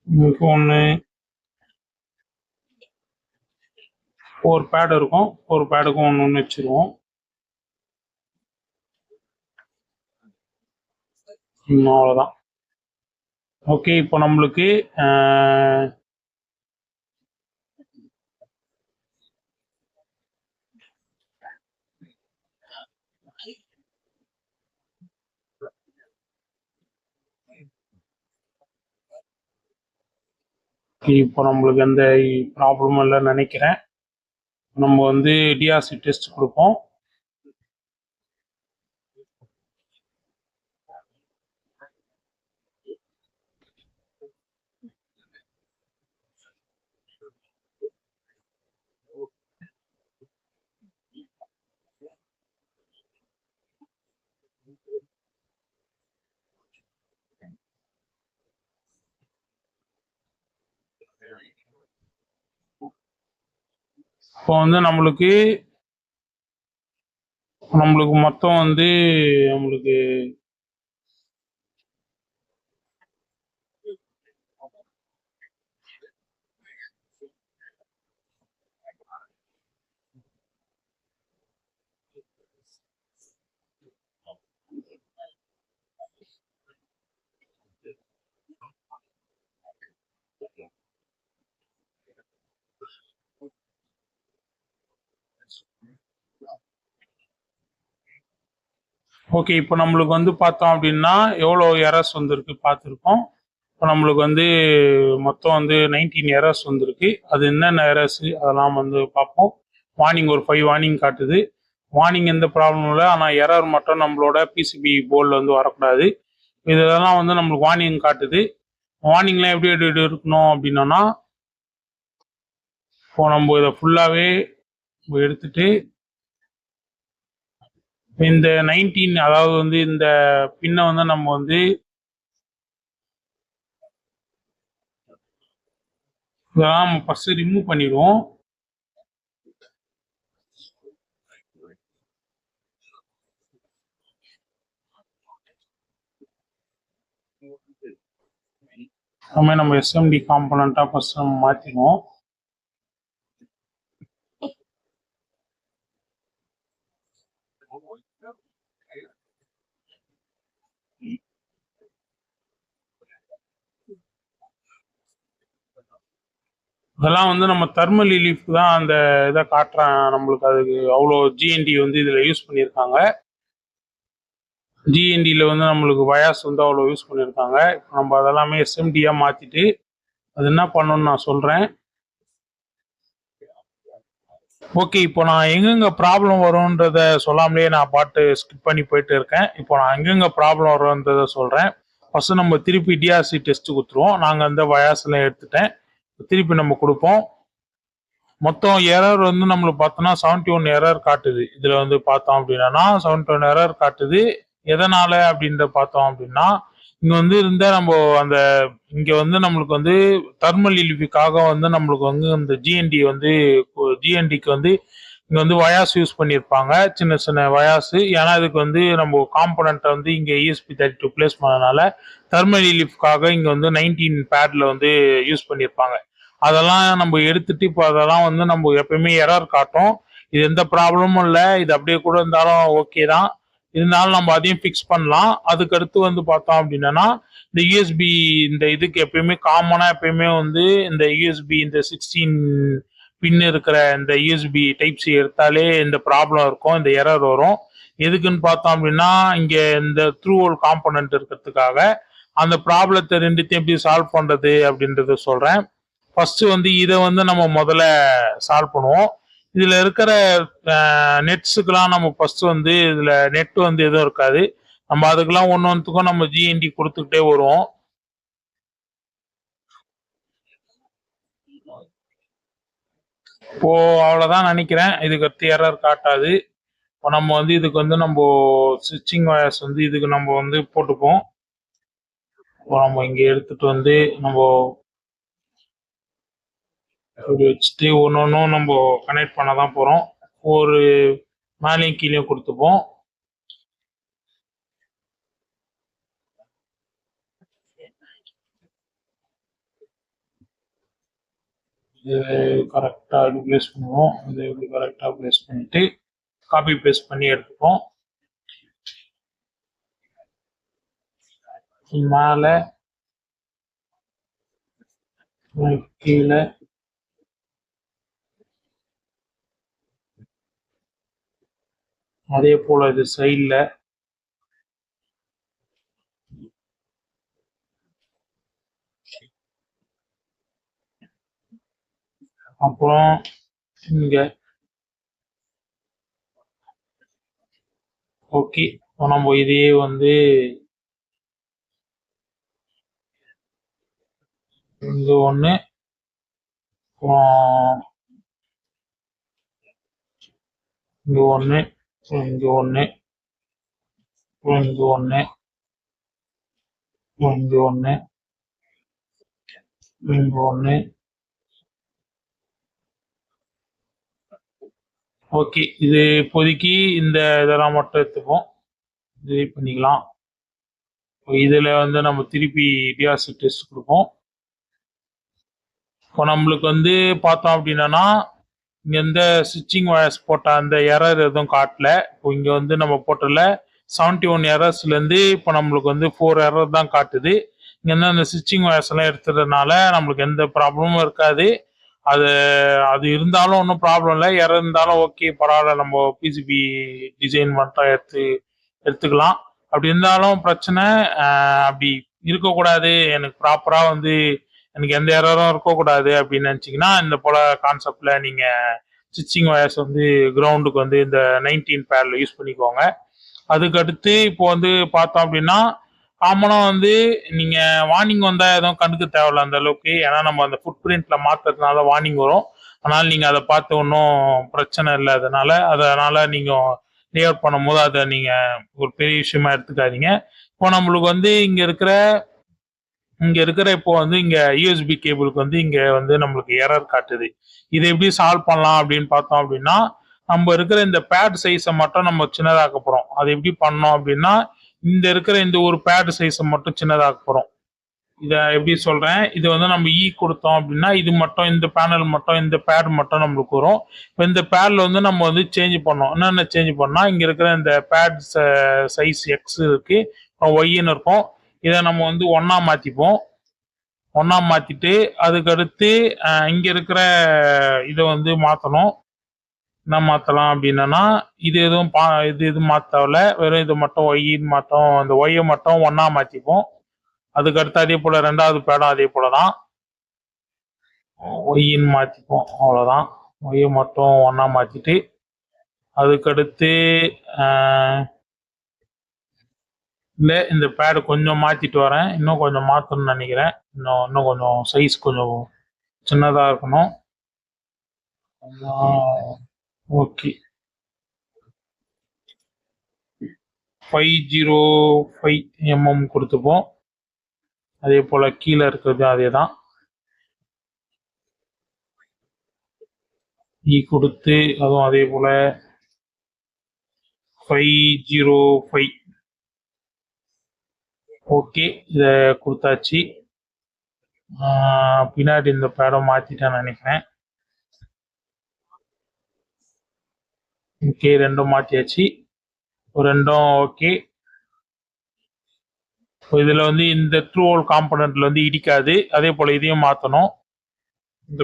இதுக்கு ஒன்று 4 பேட் இருக்கும். 4 பேடுக்கும் ஒன்று வச்சுருவோம். அவ்வளோதான். ஓகே, இப்போ நம்மளுக்கு இப்போ நம்மளுக்கு எந்த ப்ராப்ளமும் இல்லைன்னு நினைக்கிறேன். நம்ம வந்து டிஆர்சி டெஸ்ட் கொடுப்போம். இப்போ வந்து நம்மளுக்கு மொத்தம் வந்து நம்மளுக்கு ஓகே, இப்போ நம்மளுக்கு வந்து பார்த்தோம் அப்படின்னா எவ்வளோ எரர்ஸ் வந்திருக்கு பார்த்துருக்கோம். இப்போ நம்மளுக்கு வந்து மொத்தம் வந்து 19 எரர்ஸ் வந்திருக்கு. அது என்னென்ன எரர்ஸ் அதெல்லாம் வந்து பார்ப்போம். வார்னிங் ஒரு 5 வார்னிங் காட்டுது. வார்னிங் எந்த ப்ராப்ளமும் இல்லை, ஆனால் எரர் மட்டும் நம்மளோட பிசிபி போர்டில் வந்து வரக்கூடாது. இதெல்லாம் வந்து நம்மளுக்கு வார்னிங் காட்டுது. வார்னிங்லாம் எப்படி எப்படி இருக்கணும் அப்படின்னா, இப்போ நம்ம இதை ஃபுல்லாகவே எடுத்துட்டு இந்த 19 அதாவது வந்து இந்த பின்னை வந்து நம்ம வந்து இதெல்லாம் நம்ம ஃபர்ஸ்ட் ரிமூவ் பண்ணிடுவோம். நம்ம எஸ்எம்டி காம்பனண்டா ஃபர்ஸ்ட் நம்ம மாற்றிடுவோம். இதெல்லாம் வந்து நம்ம தெர்மல் ரிலீஃப் தான் அந்த இதை காட்டுறேன். நம்மளுக்கு அதுக்கு அவ்வளோ ஜிஎன்டி வந்து இதில் யூஸ் பண்ணியிருக்காங்க. ஜிஎன்டியில் வந்து நம்மளுக்கு வயாஸ் வந்து அவ்வளோ யூஸ் பண்ணியிருக்காங்க. இப்போ நம்ம அதெல்லாமே எஸ்எம்டியாக மாற்றிட்டு அது என்ன பண்ணணும்னு நான் சொல்கிறேன். ஓகே, இப்போ நான் எங்கெங்க ப்ராப்ளம் வரும்ன்றத சொல்லாமலே நான் பாட்டு ஸ்கிப் பண்ணி போயிட்டு இருக்கேன். இப்போ நான் எங்கெங்க ப்ராப்ளம் வரும்ன்றத சொல்கிறேன். ஃபர்ஸ்ட் நம்ம திருப்பி டிஆர்சி டெஸ்ட் கொடுத்துருவோம். நாங்கள் அந்த வயாஸ்லாம் எடுத்துட்டேன். திருப்பி நம்ம கொடுப்போம். மொத்தம் எரர் வந்து நம்மளுக்கு பார்த்தோம்னா 71 எரர் காட்டுது. இதுல வந்து பார்த்தோம் அப்படின்னா 71 எரர் காட்டுது. எதனால அப்படின்ற பார்த்தோம் அப்படின்னா, இங்க வந்து இருந்த நம்ம அந்த இங்க வந்து நம்மளுக்கு வந்து தெர்மல் ரிலீஃபுக்காக வந்து நம்மளுக்கு வந்து இந்த ஜிஎன்டி வந்து ஜிஎன்டிக்கு வந்து இங்க வந்து வயாஸ் யூஸ் பண்ணியிருப்பாங்க. சின்ன சின்ன வயாஸ். ஏன்னா இதுக்கு வந்து நம்ம காம்பனண்ட்டை வந்து இங்க ESP32 பிளேஸ் பண்ணனால தெர்மல் ரிலீஃப்காக இங்க வந்து 19 பேட்ல வந்து யூஸ் பண்ணியிருப்பாங்க. அதெல்லாம் நம்ம எடுத்துட்டு இப்போ அதெல்லாம் வந்து நம்ம எப்பயுமே எரர் காட்டும். இது எந்த ப்ராப்ளமும் இல்லை. இது அப்படியே கூட இருந்தாலும் ஓகே தான். இருந்தாலும் நம்ம அதையும் ஃபிக்ஸ் பண்ணலாம். அதுக்கு அடுத்து வந்து பார்த்தோம் அப்படின்னா இந்த யூஎஸ்பி இந்த இதுக்கு எப்பயுமே காமனா எப்பயுமே வந்து இந்த யூஎஸ்பி இந்த 16 பின் இருக்கிற இந்த யூஎஸ்பி டைப் சி எடுத்தாலே இந்த ப்ராப்ளம் இருக்கும், இந்த எரர் வரும். எதுக்குன்னு பார்த்தோம் அப்படின்னா இங்க இந்த த்ரூ ஹோல் காம்பனன்ட் இருக்கிறதுக்காக அந்த ப்ராப்ளத்தை ரெண்டுத்தையும் எப்படி சால்வ் பண்றது அப்படின்றத சொல்றேன். ஃபர்ஸ்ட் வந்து இதை வந்து நம்ம முதல்ல சால்வ் பண்ணுவோம். இதுல இருக்கிற நெட்ஸுக்கெல்லாம் நம்ம ஃபர்ஸ்ட் வந்து இதுல நெட் வந்து எதுவும் இருக்காது. நம்ம அதுக்கெல்லாம் ஒன்னொன்றுக்கும் நம்ம ஜிஎன்டி கொடுத்துக்கிட்டே வருவோம். இப்போ அவ்வளவுதான் நினைக்கிறேன். இதுக்கு அடுத்து எரர் காட்டாது. இப்போ நம்ம வந்து இதுக்கு வந்து நம்ம ஸ்விட்சிங் வயர்ஸ் வந்து இதுக்கு நம்ம வந்து போட்டுப்போம். இப்போ நம்ம இங்க எடுத்துட்டு வந்து நம்ம இப்படி வச்சுட்டு ஒன்னொன்னும் நம்ம கனெக்ட் பண்ண தான் போறோம். ஒரு மேலேயும் கீழே கொடுத்துப்போம். இது கரெக்டாக இப்படி ப்ளேஸ் பண்ணுவோம். இது இப்படி கரெக்டாக ப்ளேஸ் பண்ணிட்டு காப்பி பேஸ்ட் பண்ணி எடுத்துப்போம். மேலே கீழே அதே போல இது சைடில் அப்புறம் இங்க ஓகே. நம்ம இதையே வந்து இங்க ஒன்று இங்க ஒன்று இங்க ஒன்று இங்க ஒன்று இங்க ஒன்று இங்க ஒன்று. ஓகே, இது இப்போதைக்கு இந்த இதெல்லாம் மட்டும் எடுத்துப்போம். டிலீட் பண்ணிக்கலாம். இதுல வந்து நம்ம திருப்பி டிஆர்சி டெஸ்ட் கொடுப்போம். இப்போ நம்மளுக்கு வந்து பார்த்தோம் அப்படின்னா இங்க இந்த ஸ்விட்சிங் வயர்ஸ் போட்ட அந்த எரர் எதுவும் காட்டல. இப்போ இங்க வந்து நம்ம போட்டல 71 எரர்ஸ்ல இருந்து இப்போ நம்மளுக்கு வந்து 4 எரர் தான் காட்டுது. இங்க வந்து அந்த ஸ்விட்சிங் வயர்ஸ் எல்லாம் எடுத்துறதுனால நம்மளுக்கு எந்த ப்ராப்ளமும் இருக்காது. அது அது இருந்தாலும் ஒன்றும் ப்ராப்ளம் இல்லை. எரர் இருந்தாலும் ஓகே பரவாயில்ல. நம்ம பிசிபி டிசைன் மட்டும் எடுத்து எடுத்துக்கலாம். அப்படி இருந்தாலும் பிரச்சனை அப்படி இருக்கக்கூடாது, எனக்கு ப்ராப்பரா வந்து எனக்கு எந்த எரரும் இருக்கக்கூடாது அப்படின்னு நினைச்சீங்கன்னா இந்த போல கான்செப்ட்ல நீங்க ஸ்டிச்சிங் ஒயர்ஸ் வந்து கிரவுண்டுக்கு வந்து இந்த 19 பேர்ல யூஸ் பண்ணிக்கோங்க. அதுக்கு அடுத்து இப்போ வந்து பார்த்தோம் அப்படின்னா காமனா வந்து நீங்க வார்னிங் வந்தா எதுவும் கண்டுக்க தேவையில்ல அந்த அளவுக்கு. ஏன்னா நம்ம அந்த ஃபுட் பிரிண்ட்ல மாத்துறதுனால வார்னிங் வரும். அதனால நீங்க அதை பார்த்து ஒன்றும் பிரச்சனை இல்லை. அதனால நீங்க லே அவுட் பண்ணும்போது அதை நீங்க ஒரு பெரிய விஷயமா எடுத்துக்காதீங்க. இப்போ நம்மளுக்கு வந்து இங்க இருக்கிற இப்போ வந்து இங்க யூஎஸ்பி கேபிளுக்கு வந்து இங்க வந்து நம்மளுக்கு எரர் காட்டுது. இதை எப்படி சால்வ் பண்ணலாம் அப்படின்னு பார்த்தோம் அப்படின்னா நம்ம இருக்கிற இந்த பேட் சைஸை மட்டும் நம்ம சின்னதாக்க போறோம். அது எப்படி பண்ணோம் அப்படின்னா இந்த இருக்கிற இந்த ஒரு பேட் சைஸை மட்டும் சின்னதாக்க போறோம். இதை எப்படி சொல்றேன், இது வந்து நம்ம கொடுத்தோம் அப்படின்னா இது மட்டும் இந்த பேனல் மட்டும் இந்த பேட் மட்டும் நம்மளுக்கு வரும். இப்போ இந்த பேட்ல வந்து நம்ம வந்து சேஞ்ச் பண்ணோம். என்னென்ன சேஞ்ச் பண்ணா இங்க இருக்கிற இந்த பேட் சைஸ் எக்ஸ் இருக்கு, ஒய்ன்னு இருக்கும். இதை நம்ம வந்து ஒன்னா மாத்திப்போம். ஒன்னா மாத்திட்டு அதுக்கடுத்து இங்க இருக்கிற இதை வந்து மாத்தணும். என்ன மாத்தலாம் அப்படின்னா இது எதுவும் மாத்தல, வெறும் இது மட்டும் ஒய்ன்னு மாத்தோம். அந்த ஒய்யை மட்டும் ஒன்னா மாத்திப்போம். அதுக்கடுத்து அதே போல ரெண்டாவது பேடும் அதே போலதான் ஒய்ன்னு மாத்திப்போம். அவ்வளவுதான். ஒய்யை மட்டும் ஒன்னா மாத்திட்டு அதுக்கடுத்து இல்லை இந்த பேடு கொஞ்சம் மாத்திட்டு வரேன். இன்னும் கொஞ்சம் மாத்தணும்னு நினைக்கிறேன். இன்னும் கொஞ்சம் சைஸ் கொஞ்சம் சின்னதா இருக்கணும். Okay, 505 mm கொடுத்துப்போம். அதே போல கீழே இருக்கிறது அதே தான் கொடுத்து அதுவும் அதே போல 505. ஓகே, இத கொடுத்தாச்சு. பின்னாடி இந்த பேடம் மாத்திட்டேன்னு நினைக்கிறேன். ஓகே, ரெண்டும் மாத்தியாச்சு. ரெண்டும் ஓகே. இதுல வந்து இந்த ட்ரூ ஹோல் காம்பனன்ட்ல வந்து இடிக்காது. அதே போல இதையும் மாத்தணும். இந்த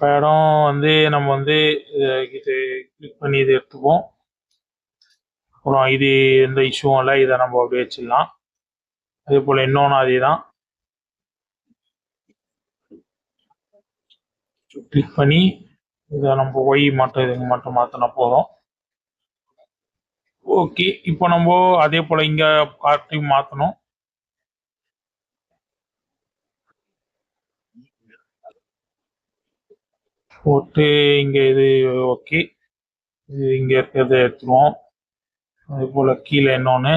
பேடம் வந்து நம்ம வந்து இது கிளிக் பண்ணி இது எடுத்துப்போம். அப்புறம் இது எந்த இஷ்யூவும் இல்லை, இதை நம்ம அப்படியே வச்சிடலாம். அதே போல இன்னொன்னு அதே தான் கிளிக் பண்ணி இதை நம்ம ஒய் மட்டும் இதுங்க மட்டும் மாத்தினா போதும். ஓகே, இப்போ நம்ம அதே போல இங்க கார்ட்டையும் மாத்தணும். போட்டு இங்க இது ஓகே, இது இங்க இருக்கிறத எடுத்துருவோம். அதே போல கீழே இன்னொன்னு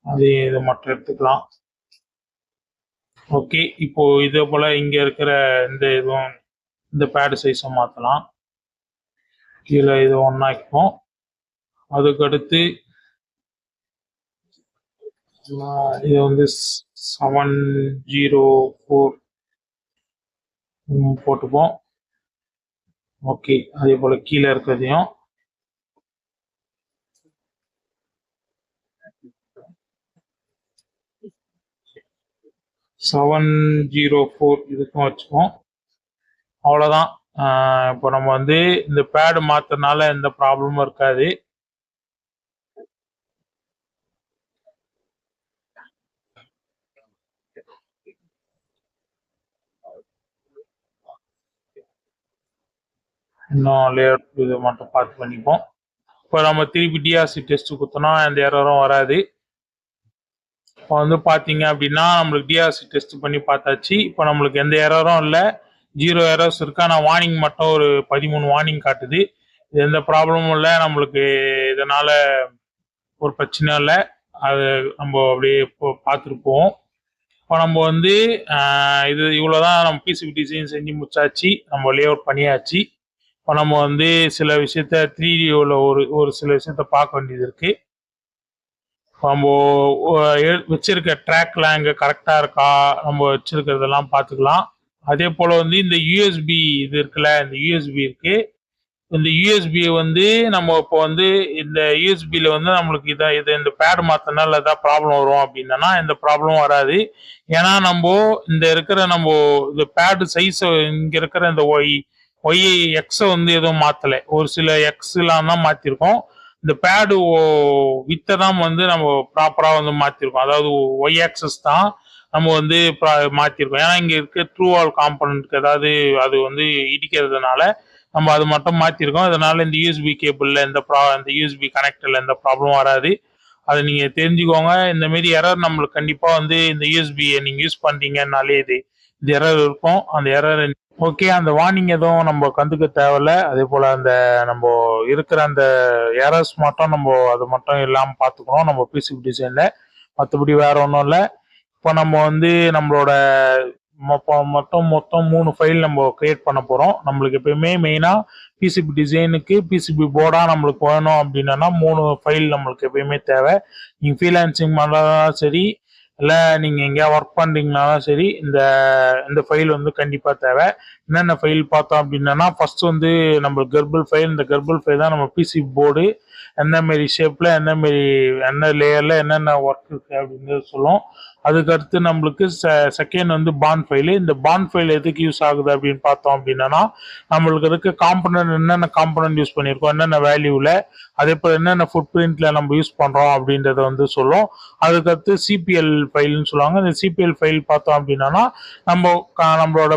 அது இது மட்டும் எடுத்துக்கலாம். ஓகே, இப்போ இதே போல இங்க இருக்கிற இந்த பேடு சைஸும் மாத்தலாம். கீழே இது ஒன்னாக்கிப்போம். அதுக்கடுத்து இது வந்து 704 போட்டுப்போம். ஓகே, அதே போல கீழே இருக்கிறதையும் இதுக்கும் வச்சுப்போம். அவ்வளவுதான். இப்போ நம்ம வந்து இந்த பேடு மாத்திரனால எந்த ப்ராப்ளமும் இருக்காது. இன்னும் லேஅவுட் இது மட்டும் பார்த்து பண்ணிப்போம். இப்போ நம்ம திருப்பி டிஆர்சி டெஸ்ட் கொடுத்தோம்னா அந்த எரரும் வராது. இப்போ வந்து பார்த்தீங்க அப்படின்னா நம்மளுக்கு டிஆர்சி டெஸ்ட் பண்ணி பார்த்தாச்சு. இப்போ நம்மளுக்கு எந்த எரரும் இல்லை, 0 எரர்ஸ் இருக்கு. ஆனால் வார்னிங் மட்டும் ஒரு 13 வார்னிங் காட்டுது. இது எந்த ப்ராப்ளமும் இல்லை, நம்மளுக்கு இதனால ஒரு பிரச்சனையும் இல்லை. அது நம்ம அப்படியே பார்த்துட்டு போவோம். இப்போ நம்ம வந்து இது இவ்வளோதான். நம்ம பிசிபி டிசைன் செஞ்சு முடிச்சாச்சு, நம்ம லே அவுட் பண்ணியாச்சு. இப்போ நம்ம வந்து சில விஷயத்த 3Dல ஒரு சில விஷயத்த பார்க்க வேண்டியது இருக்கு. நம்ம வச்சிருக்க ட்ராக்லாம் இங்கே கரெக்டாக இருக்கா, நம்ம வச்சிருக்கிறதெல்லாம் பார்த்துக்கலாம். அதே போல் வந்து இந்த யூஎஸ்பி இது இருக்குல்ல, இந்த யூஎஸ்பி இருக்கு. இந்த யூஎஸ்பி வந்து நம்ம இப்போ வந்து இந்த யூஎஸ்பியில் வந்து நம்மளுக்கு இந்த பேட் மாற்றினால ஏதாவது ப்ராப்ளம் வரும் அப்படின்னா இந்த ப்ராப்ளம் வராது. ஏன்னா நம்ம இந்த பேடு சைஸ் இங்கே இருக்கிற இந்த ஒய் எக்ஸை வந்து எதுவும் மாற்றலை, ஒரு சில எக்ஸ்லாம் தான் மாற்றிருக்கோம். இந்த பேடு வித்தை தான் வந்து நம்ம ப்ராப்பராக வந்து மாற்றிருக்கோம். அதாவது ஒய் ஆக்சஸ் தான் நம்ம வந்து மாற்றிருக்கோம். ஏன்னா இங்கே இருக்க ட்ரூ ஆல் காம்பனன்ட்க்கு ஏதாவது அது வந்து இடிக்கிறதுனால நம்ம அது மட்டும் மாற்றிருக்கோம். இதனால இந்த யூஎஸ்பி கேபிளில் இந்த யூஎஸ்பி கனெக்டரில் எந்த ப்ராப்ளம் வராது. அதை நீங்கள் தெரிஞ்சுக்கோங்க. இந்த மாரி எரர் நம்மளுக்கு கண்டிப்பாக வந்து இந்த யூஎஸ்பியை நீங்கள் யூஸ் பண்ணுறீங்கனாலே இந்த எரர் இருக்கும். அந்த எரர் ஓகே, அந்த வார்னிங் எதுவும் நம்ம கண்டுக்க தேவையில்ல. அதே போல் அந்த நம்ம இருக்கிற அந்த எரர்ஸ் மட்டும் நம்ம அது மட்டும் இல்லாமல் பார்த்துக்கணும் நம்ம பிசிபி டிசைனில். மற்றபடி வேற ஒன்றும் இல்லை. இப்போ நம்ம வந்து நம்மளோட மொத்தம் 3 ஃபைல் நம்ம கிரியேட் பண்ண போகிறோம். நம்மளுக்கு எப்பயுமே மெயினாக பிசிபி டிசைனுக்கு பிசிபி போர்டாக நம்மளுக்கு வேணும் அப்படின்னா 3 ஃபைல் நம்மளுக்கு எப்பயுமே தேவை. நீங்கள் ஃப்ரீலான்சிங் பண்ணுறதாலும் சரி, இல்லை நீங்கள் எங்கேயா ஒர்க் பண்ணுறீங்கனாலும் சரி, இந்த ஃபைல் வந்து கண்டிப்பாக தேவை. என்னென்ன ஃபைல் பார்த்தோம் அப்படின்னா, ஃபர்ஸ்ட் வந்து நம்ம கர்பிள் ஃபைல். இந்த கர்பிள் ஃபைல் தான் நம்ம பிசிபி போர்டு என்ன மாரி ஷேப்பில் என்ன லேயரில் என்னென்ன ஒர்க் இருக்குது அப்படின்னு சொல்லும். அதுக்கடுத்து நம்மளுக்கு செகண்ட் வந்து பாண்ட் ஃபைலு. இந்த பாண்ட் ஃபைல் எதுக்கு யூஸ் ஆகுது அப்படின்னு பார்த்தோம் அப்படின்னா, நம்மளுக்கு இருக்க காம்பனன்ட் என்னென்ன காம்பனன்ட் யூஸ் பண்ணியிருக்கோம், என்னென்ன வேல்யூவில், அதே போல் என்னென்ன ஃபுட் பிரிண்ட்ல நம்ம யூஸ் பண்ணுறோம் அப்படின்றத வந்து சொல்லும். அதுக்கடுத்து சிபிஎல் ஃபைல்னு சொல்லுவாங்க. இந்த சிபிஎல் ஃபைல் பார்த்தோம் அப்படின்னா நம்மளோட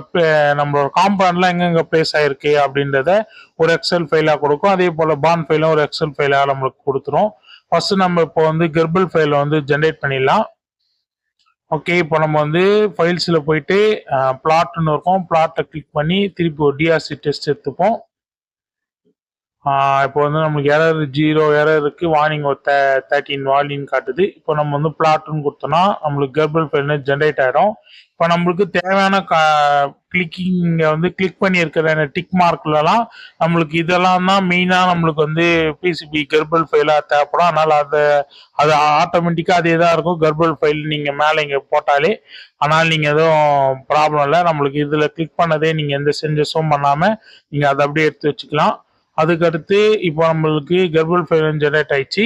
காம்பனன்ட்லாம் எங்கெங்கே பிளேஸ் ஆயிருக்கு அப்படின்றத ஒரு எக்ஸல் ஃபைலாக கொடுக்கும். அதே போல் பாண்ட் ஃபைலும் ஒரு எக்ஸல் ஃபைலாக நம்மளுக்கு கொடுத்துரும். ஃபர்ஸ்ட் நம்ம இப்போ வந்து கர்பிள் ஃபைலை வந்து ஜென்ரேட் பண்ணிடலாம். ஓகே, இப்போ நம்ம வந்து ஃபைல்ஸில் போயிட்டு பிளாட்னு இருக்கும், பிளாட்டை கிளிக் பண்ணி திருப்பி ஒரு டிஆர்சி டெஸ்ட் எடுத்துப்போம். இப்போ வந்து நம்மளுக்கு எரர் 0 எரர் இருக்கு, வார்னிங் ஒரு 13 வார்னிங் காட்டுது. இப்போ நம்ம வந்து பிளாட்னு கொடுத்தோம்னா நம்மளுக்கு கர்பிள் ஃபைல் ஜென்ரேட் ஆகிடும். இப்போ நம்மளுக்கு தேவையான கிளிக் பண்ணி இருக்கிற டிக் மார்க்லலாம் நம்மளுக்கு இதெல்லாம் தான் மெயினாக நம்மளுக்கு வந்து பிசிபி கர்பிள் ஃபைலாக தேவைப்படும். அதனால் அது ஆட்டோமேட்டிக்காக அதே தான் இருக்கும். கர்பிள் ஃபைல் நீங்கள் மேலே இங்கே போட்டாலே, ஆனால் நீங்கள் எதுவும் ப்ராப்ளம் இல்லை. நம்மளுக்கு இதில் கிளிக் பண்ணதே நீங்கள் எந்த சேஞ்சஸும் பண்ணாமல் நீங்கள் அதை அப்படியே எடுத்து வச்சுக்கலாம். அதுக்கடுத்து இப்போ நம்மளுக்கு கர்பிள் ஃபைல் ஜெனரேட் ஆயிடுச்சு.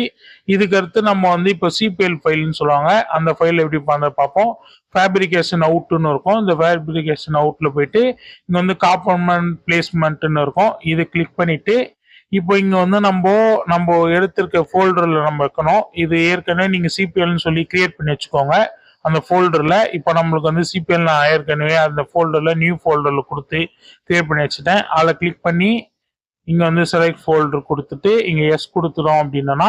இதுக்கடுத்து நம்ம வந்து இப்போ சிபிஎல் ஃபைல்னு சொல்லுவாங்க, அந்த ஃபைல் எப்படி பார்ப்போம். ஃபேப்ரிகேஷன் அவுட்னு இருக்கும். இந்த ஃபேப்ரிகேஷன் அவுட்ல போயிட்டு இங்கே வந்து காம்பனன்ட் பிளேஸ்மெண்ட்னு இருக்கும். இதை கிளிக் பண்ணிட்டு இப்போ இங்கே வந்து நம்ம எடுத்திருக்க ஃபோல்டரில் நம்ம வைக்கணும். இது ஏற்கனவே நீங்கள் சிபிஎல்னு சொல்லி கிரியேட் பண்ணி வச்சுக்கோங்க அந்த ஃபோல்டரில். இப்போ நம்மளுக்கு வந்து சிபிஎல் நான் ஏற்கனவே அந்த ஃபோல்டரில் நியூ ஃபோல்டரில் கொடுத்து கிரியேட் பண்ணி வச்சுட்டேன். அதில் கிளிக் பண்ணி இங்கே வந்து செலக்ட் ஃபோல்டர் கொடுத்துட்டு இங்கே எஸ் கொடுத்துட்டோம் அப்படின்னா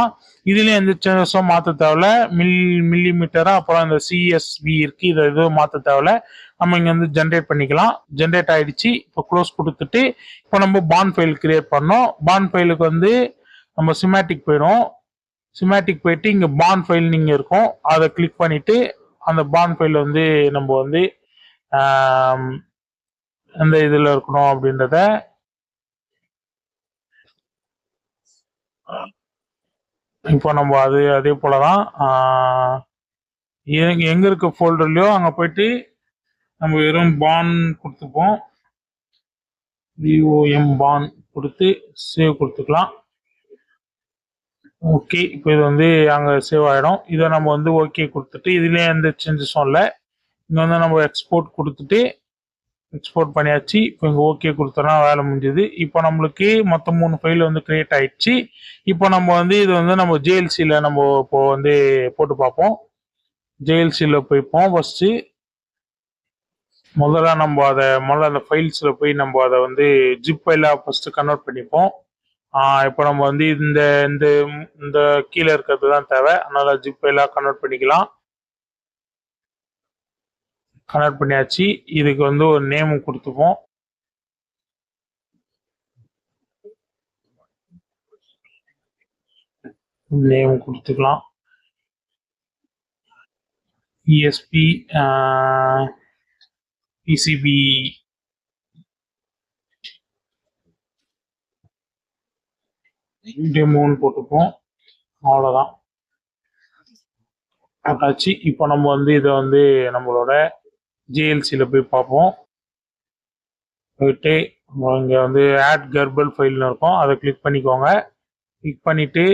இதுலேயும் எந்த சேஞ்சஸும் மாற்ற தேவையில்ல. மில்லிமீட்டராக அப்புறம் இந்த சிஎஸ்வி இருக்குது, இதை எதுவும் மாற்ற தேவையில்ல. நம்ம இங்கே வந்து ஜென்ரேட் பண்ணிக்கலாம். ஜென்ரேட் ஆகிடுச்சு. இப்போ க்ளோஸ் கொடுத்துட்டு இப்போ நம்ம பாண்ட் ஃபைல் கிரியேட் பண்ணோம். பாண்ட் ஃபைலுக்கு வந்து நம்ம சிமேட்டிக் போயிடும். சிமேட்டிக் போயிட்டு இங்கே பாண்ட் ஃபைல் நீங்கள் இருக்கும், அதை கிளிக் பண்ணிவிட்டு அந்த பாண்ட் ஃபைல் வந்து நம்ம வந்து அந்த இதில் இருக்கணும் அப்படின்றத இப்போ நம்ம அதே போலதான் எங்க இருக்க ஃபோல்டர்லயோ அங்க போயிட்டு நம்ம வெறும் பான் கொடுத்துப்போம். விஓஎம் பான் கொடுத்து சேவ் கொடுத்துக்கலாம். ஓகே, இப்போ இது வந்து அங்கே சேவ் ஆகிடும். இதை நம்ம வந்து ஓகே கொடுத்துட்டு இதுலேயே எந்த சேஞ்சஸும் இல்லை. இங்கே வந்து நம்ம எக்ஸ்போர்ட் கொடுத்துட்டு எக்ஸ்போர்ட் பண்ணியாச்சு. இப்போ இங்கே ஓகே கொடுத்தோன்னா வேலை முடிஞ்சுது. இப்போ நம்மளுக்கு மொத்தம் 3 ஃபைல் வந்து கிரியேட் ஆயிடுச்சு. இப்போ நம்ம வந்து இது வந்து நம்ம ஜேஎல்சியில் நம்ம இப்போ வந்து போட்டு பார்ப்போம். ஜேஎல்சியில் போய்ப்போம். ஃபஸ்ட்டு முதல்ல அந்த ஃபைல்ஸில் போய் நம்ம அதை வந்து ஜிப் ஃபைலாக ஃபஸ்ட்டு கன்வெர்ட் பண்ணிப்போம். இப்போ நம்ம வந்து இந்த கீழே இருக்கிறது தான் தேவை, அதனால் ஜிப் ஃபைலாக கன்வெர்ட் பண்ணிக்கலாம். கனெக்ட் பண்ணியாச்சு. இதுக்கு வந்து ஒரு நேம் கொடுத்துப்போம். நேம் கொடுத்துக்கலாம். இஎஸ்பி பிசிபி டெமோன்னு போட்டுப்போம். அவ்வளோதான், போட்டாச்சு. இப்போ நம்ம வந்து இதை வந்து நம்மளோட ஜேஎல்சியில் போய் பார்ப்போம். போயிட்டு இங்கே வந்து ஆட் கர்பிள் ஃபைல்னு இருக்கும், அதை கிளிக் பண்ணிக்கோங்க. கிளிக் பண்ணிவிட்டு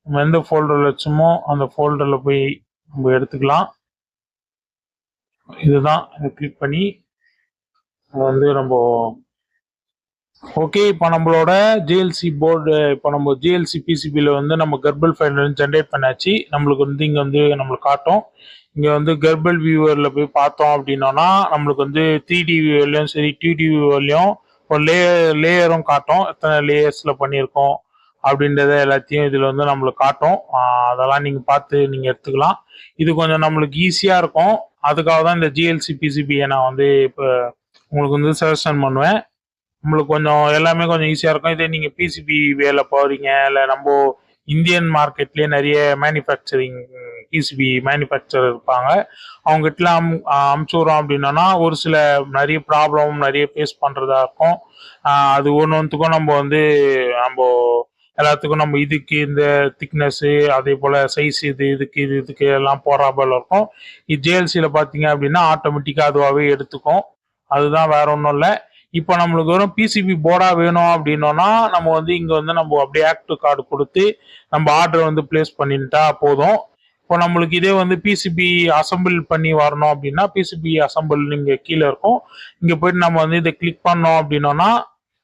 நம்ம எந்த ஃபோல்டரில் வச்சோமோ அந்த ஃபோல்டரில் போய் நம்ம எடுத்துக்கலாம். இதுதான், இதை கிளிக் பண்ணி அதை வந்து நம்ம ஓகே, இப்போ நம்மளோட ஜிஎல்சி போர்டு, இப்போ நம்ம ஜிஎல்சி பிசிபியில் வந்து நம்ம கர்பல் ஃபைல் ஜென்ரேட் பண்ணாச்சு. நம்மளுக்கு வந்து இங்கே வந்து நம்மளுக்கு காட்டும். இங்கே வந்து கர்பல் வியூவரில் போய் பார்த்தோம் அப்படின்னோன்னா நம்மளுக்கு வந்து 3D வியூவர்லையும் சரி 2D வியூவர்லையும் ஒரு லேயரும் காட்டும். எத்தனை லேயர்ஸில் பண்ணியிருக்கோம் அப்படின்றத எல்லாத்தையும் இதில் வந்து நம்மளுக்கு காட்டும். அதெல்லாம் நீங்கள் பார்த்து நீங்கள் எடுத்துக்கலாம். இது கொஞ்சம் நம்மளுக்கு ஈஸியாக இருக்கும். அதுக்காக தான் இந்த ஜிஎல்சி பிசிபியை நான் வந்து இப்போ உங்களுக்கு வந்து சஜஷன் பண்ணுவேன். நம்மளுக்கு கொஞ்சம் எல்லாமே கொஞ்சம் ஈஸியாக இருக்கும். இதே நீங்கள் பிசிபி வேலை போகிறீங்க, இல்லை நம்ம இந்தியன் மார்க்கெட்லேயே நிறைய மேனுஃபேக்சரிங் பிசிபி மேனுஃபேக்சர் இருப்பாங்க. அவங்ககிட்டலாம் அமுச்சு விட்றோம் அப்படின்னா ஒரு சில நிறைய ப்ராப்ளம் நிறைய ஃபேஸ் பண்ணுறதா இருக்கும். அது ஒன்றுத்துக்கும் நம்ம வந்து நம்ம எல்லாத்துக்கும் நம்ம இதுக்கு இந்த திக்னஸ்ஸு அதே போல் சைஸ் இதுக்கு எல்லாம் போடுறாப்பில் இருக்கும். இது ஜேஎல்சியில் பார்த்தீங்க அப்படின்னா ஆட்டோமேட்டிக்காக அதுவாகவே எடுத்துக்கும். அதுதான் வேற ஒன்றும் இல்லை. இப்போ நம்மளுக்கு வெறும் பிசிபி போர்டா வேணும் அப்படின்னோன்னா நம்ம வந்து இங்கே வந்து நம்ம அப்படியே ஆக்டிவ் கார்டு கொடுத்து நம்ம ஆர்டர் வந்து பிளேஸ் பண்ணிட்டா போதும். இப்போ நம்மளுக்கு இதே வந்து பிசிபி அசம்பிள் பண்ணி வரணும் அப்படின்னா பிசிபி அசம்பிள் இங்கே கீழே இருக்கும். இங்கே போயிட்டு நம்ம வந்து இதை கிளிக் பண்ணோம் அப்படின்னோன்னா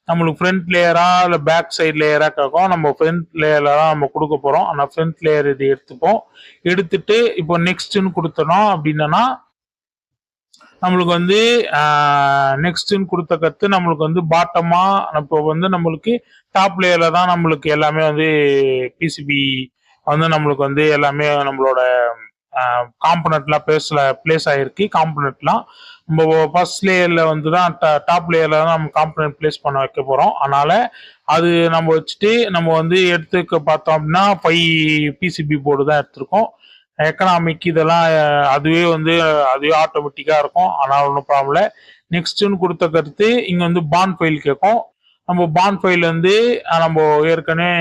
நம்மளுக்கு ஃப்ரண்ட் லேயரா இல்லை பேக் சைட் லேயரா கேட்கும். நம்ம ஃப்ரண்ட் லேயரில் தான் நம்ம கொடுக்க போகிறோம். ஆனால் ஃப்ரண்ட் லேயர் இது எடுத்துப்போம். எடுத்துட்டு இப்போ நெக்ஸ்ட்னு கொடுத்தோம் அப்படின்னா நம்மளுக்கு வந்து நெக்ஸ்ட்னு கொடுத்த கத்து நம்மளுக்கு வந்து பாட்டமா இப்போ வந்து நம்மளுக்கு டாப் லேயர்ல தான் நம்மளுக்கு எல்லாமே வந்து பிசிபி வந்து நம்மளுக்கு வந்து எல்லாமே நம்மளோட காம்பனட்லாம் பிளேஸ் ஆகிருக்கு. காம்பனட்லாம் நம்ம ஃபர்ஸ்ட் லேயர்ல வந்து தான் டாப் லேயர்ல தான் நம்ம காம்பனட் பிளேஸ் பண்ண வைக்க போறோம். அதனால அது நம்ம வச்சுட்டு நம்ம வந்து எடுத்துக்க பார்த்தோம் அப்படின்னா 5 பிசிபி போர்டு தான் எடுத்திருக்கோம். எக்கனாமிக் இதெல்லாம் அதுவே ஆட்டோமேட்டிக்கா இருக்கும். ஆனால் ஒன்றும் ப்ராப்ளம் இல்லை. நெக்ஸ்ட்னு கொடுத்த கருத்து இங்க வந்து பாண்ட் ஃபைல் கேட்கும். நம்ம பாண்ட் ஃபைல் வந்து நம்ம ஏற்கனவே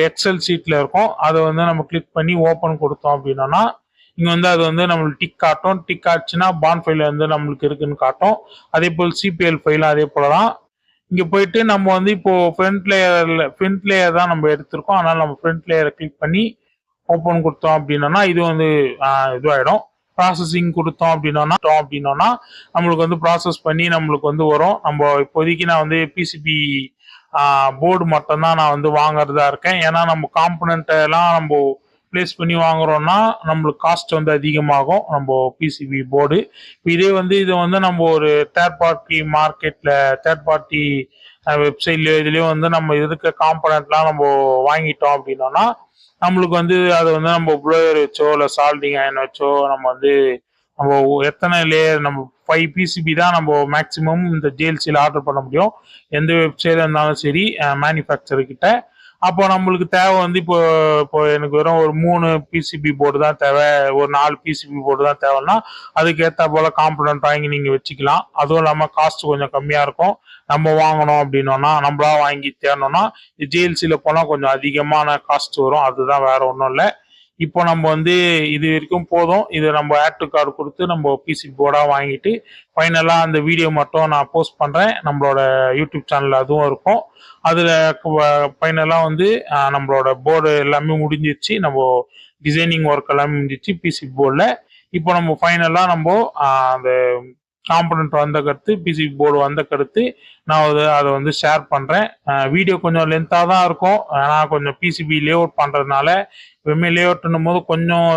எக்ஸல் ஷீட்ல இருக்கும். அதை வந்து நம்ம கிளிக் பண்ணி ஓப்பன் கொடுத்தோம் அப்படின்னா இங்க வந்து அது வந்து நம்மளுக்கு டிக் காட்டும். டிக் ஆச்சுன்னா பாண்ட் ஃபைல் வந்து நம்மளுக்கு இருக்குன்னு காட்டும். அதே போல் சிபிஎல் ஃபைலும் அதே போலதான். இங்க போயிட்டு நம்ம வந்து இப்போ ஃப்ரண்ட் லேயர் தான் நம்ம எடுத்திருக்கோம். அதனால நம்ம ஃப்ரண்ட் லேயரை கிளிக் பண்ணி ஓப்பன் கொடுத்தோம் அப்படின்னா இது வந்து இதுவாயிடும். ப்ராசஸிங் கொடுத்தோம் அப்படின்னா நம்மளுக்கு வந்து ப்ராசஸ் பண்ணி நம்மளுக்கு வந்து வரும். நம்ம இப்போதைக்கு நான் வந்து பிசிபி போர்டு மட்டும்தான் நான் வந்து வாங்குறதா இருக்கேன். ஏன்னா நம்ம காம்பனண்ட் எல்லாம் நம்ம பிளேஸ் பண்ணி வாங்குறோம்னா நம்மளுக்கு காஸ்ட் வந்து அதிகமாகும் நம்ம பிசிபி போர்டு. இதே வந்து இதை வந்து நம்ம ஒரு தேர்ட் பார்ட்டி மார்க்கெட்ல தேர்ட் பார்ட்டி வெப்சைட்லயோ இதுலயோ வந்து நம்ம இருக்க காம்பனண்ட்லாம் நம்ம வாங்கிட்டோம் அப்படின்னோம்னா நம்மளுக்கு வந்து அதை வந்து நம்ம ப்ளோயர் வச்சோ இல்லை சால்டிங் அயன் வச்சோ நம்ம வந்து நம்ம எத்தனை லேயர் நம்ம 5 பிசிபி தான் நம்ம மேக்சிமம் இந்த ஜிஎல்சியில் ஆர்டர் பண்ண முடியும். எந்த வெப்சைட்ல இருந்தாலும் சரி மேனுஃபேக்சர் கிட்ட. அப்போ நம்மளுக்கு தேவை வந்து இப்போ எனக்கு வெறும் ஒரு 3 பிசிபி போர்டு தான் தேவை, ஒரு 4 பிசிபி போர்டு தான் தேவைன்னா அதுக்கு ஏற்ற போல காம்பனண்ட் வாங்கி நீங்க வச்சுக்கலாம். அதுவும் இல்லாமல் காஸ்ட் கொஞ்சம் கம்மியா இருக்கும். நம்ம வாங்கணும் அப்படின்னோம்னா நம்மளா வாங்கி தேடணும்னா ஜிஎல்சியில் போனால் கொஞ்சம் அதிகமான காஸ்ட் வரும். அதுதான் வேற ஒன்றும் இல்லை. இப்போ நம்ம வந்து இது வரைக்கும் போதும். இது நம்ம ஆட் டு கார்டு கொடுத்து நம்ம பிசி போர்டா வாங்கிட்டு ஃபைனலாக அந்த வீடியோ மட்டும் நான் போஸ்ட் பண்ணுறேன். நம்மளோட யூடியூப் சேனல் அதுவும் இருக்கும். அதில் ஃபைனலாக வந்து நம்மளோட போர்டு எல்லாமே முடிஞ்சிச்சு. நம்ம டிசைனிங் ஒர்க் எல்லாமே முடிஞ்சிச்சு பிசி போர்டில். இப்போ நம்ம ஃபைனலாக நம்ம அந்த காம்பனண்ட் வந்த கருத்து பிசிபி போர்டு வந்த கருத்து நான் அதை வந்து ஷேர் பண்ணுறேன். வீடியோ கொஞ்சம் லென்த்தாக தான் இருக்கும். ஏன்னா கொஞ்சம் பிசிபி லே அவுட் பண்ணுறதுனால எப்பவுமே லே அவுட்னும் போது கொஞ்சம்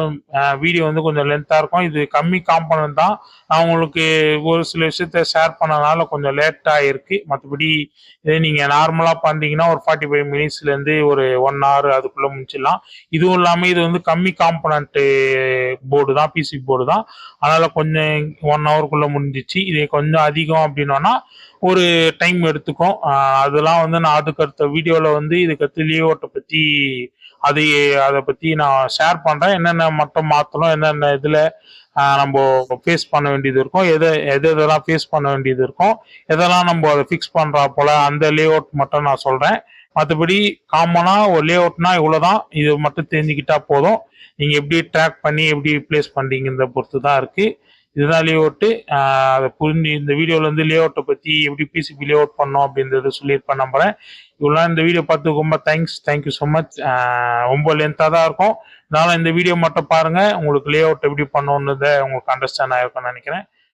வீடியோ வந்து கொஞ்சம் லென்த்தாக இருக்கும். இது கம்மி காம்பனண்ட் தான். நான் உங்களுக்கு ஒரு சில விஷயத்த ஷேர் பண்ணனால கொஞ்சம் லேட்டாக இருக்கு. மற்றபடி இதே நீங்கள் நார்மலாக பார்த்தீங்கன்னா ஒரு 45 மினிட்ஸ்லேருந்து ஒரு 1 hour அதுக்குள்ளே முடிச்சிடலாம். இதுவும் இல்லாமல் இது வந்து கம்மி காம்பனண்ட்டு போர்டு தான், பிசிபி போர்டு தான். அதனால கொஞ்சம் 1 hourக்குள்ளே முடிஞ்சிச்சு. இதே கொஞ்சம் அதிகம் அப்படின்னோன்னா ஒரு டைம் எடுத்துக்கும். அதெல்லாம் வந்து நான் அதுக்கு அடுத்த வீடியோவில் வந்து இதுக்கு அடுத்து லேஅவுட்டை பற்றி அதை பற்றி நான் ஷேர் பண்ணுறேன். என்னென்ன மட்டும் மாற்றணும், என்னென்ன இதில் நம்ம ஃபேஸ் பண்ண வேண்டியது இருக்கும், எதெல்லாம் ஃபேஸ் பண்ண வேண்டியது இருக்கும், எதெல்லாம் நம்ம அதை ஃபிக்ஸ் பண்ணுறா போல் அந்த லேஅவுட் மட்டும் நான் சொல்கிறேன். மற்றபடி காமனாக ஒரு லேஅவுட்னா இவ்வளோதான். இது மட்டும் தெரிஞ்சுக்கிட்டா போதும். நீங்கள் எப்படி ட்ராக் பண்ணி எப்படி பிளேஸ் பண்ணுறீங்கிறத பொறுத்து தான் இருக்குது. இதுதான் லேஅவுட்டு. அதை புரிஞ்சு இந்த வீடியோவில் வந்து லேஅவுட்டை பற்றி எப்படி பிசிபி லேஅவுட் பண்ணோம் அப்படின்றத சொல்லியிருப்பேன் நம்புறேன். இவ்வளோ இந்த வீடியோ பார்த்து ரொம்ப தேங்க்யூ ஸோ மச். ரொம்ப லென்த்தாக தான் இருக்கும். அதனால இந்த வீடியோ மட்டும் பாருங்கள். உங்களுக்கு லேஅவுட் எப்படி பண்ணணுன்றதை உங்களுக்கு அண்டர்ஸ்டாண்ட் ஆகிருக்கும்னு நினைக்கிறேன்.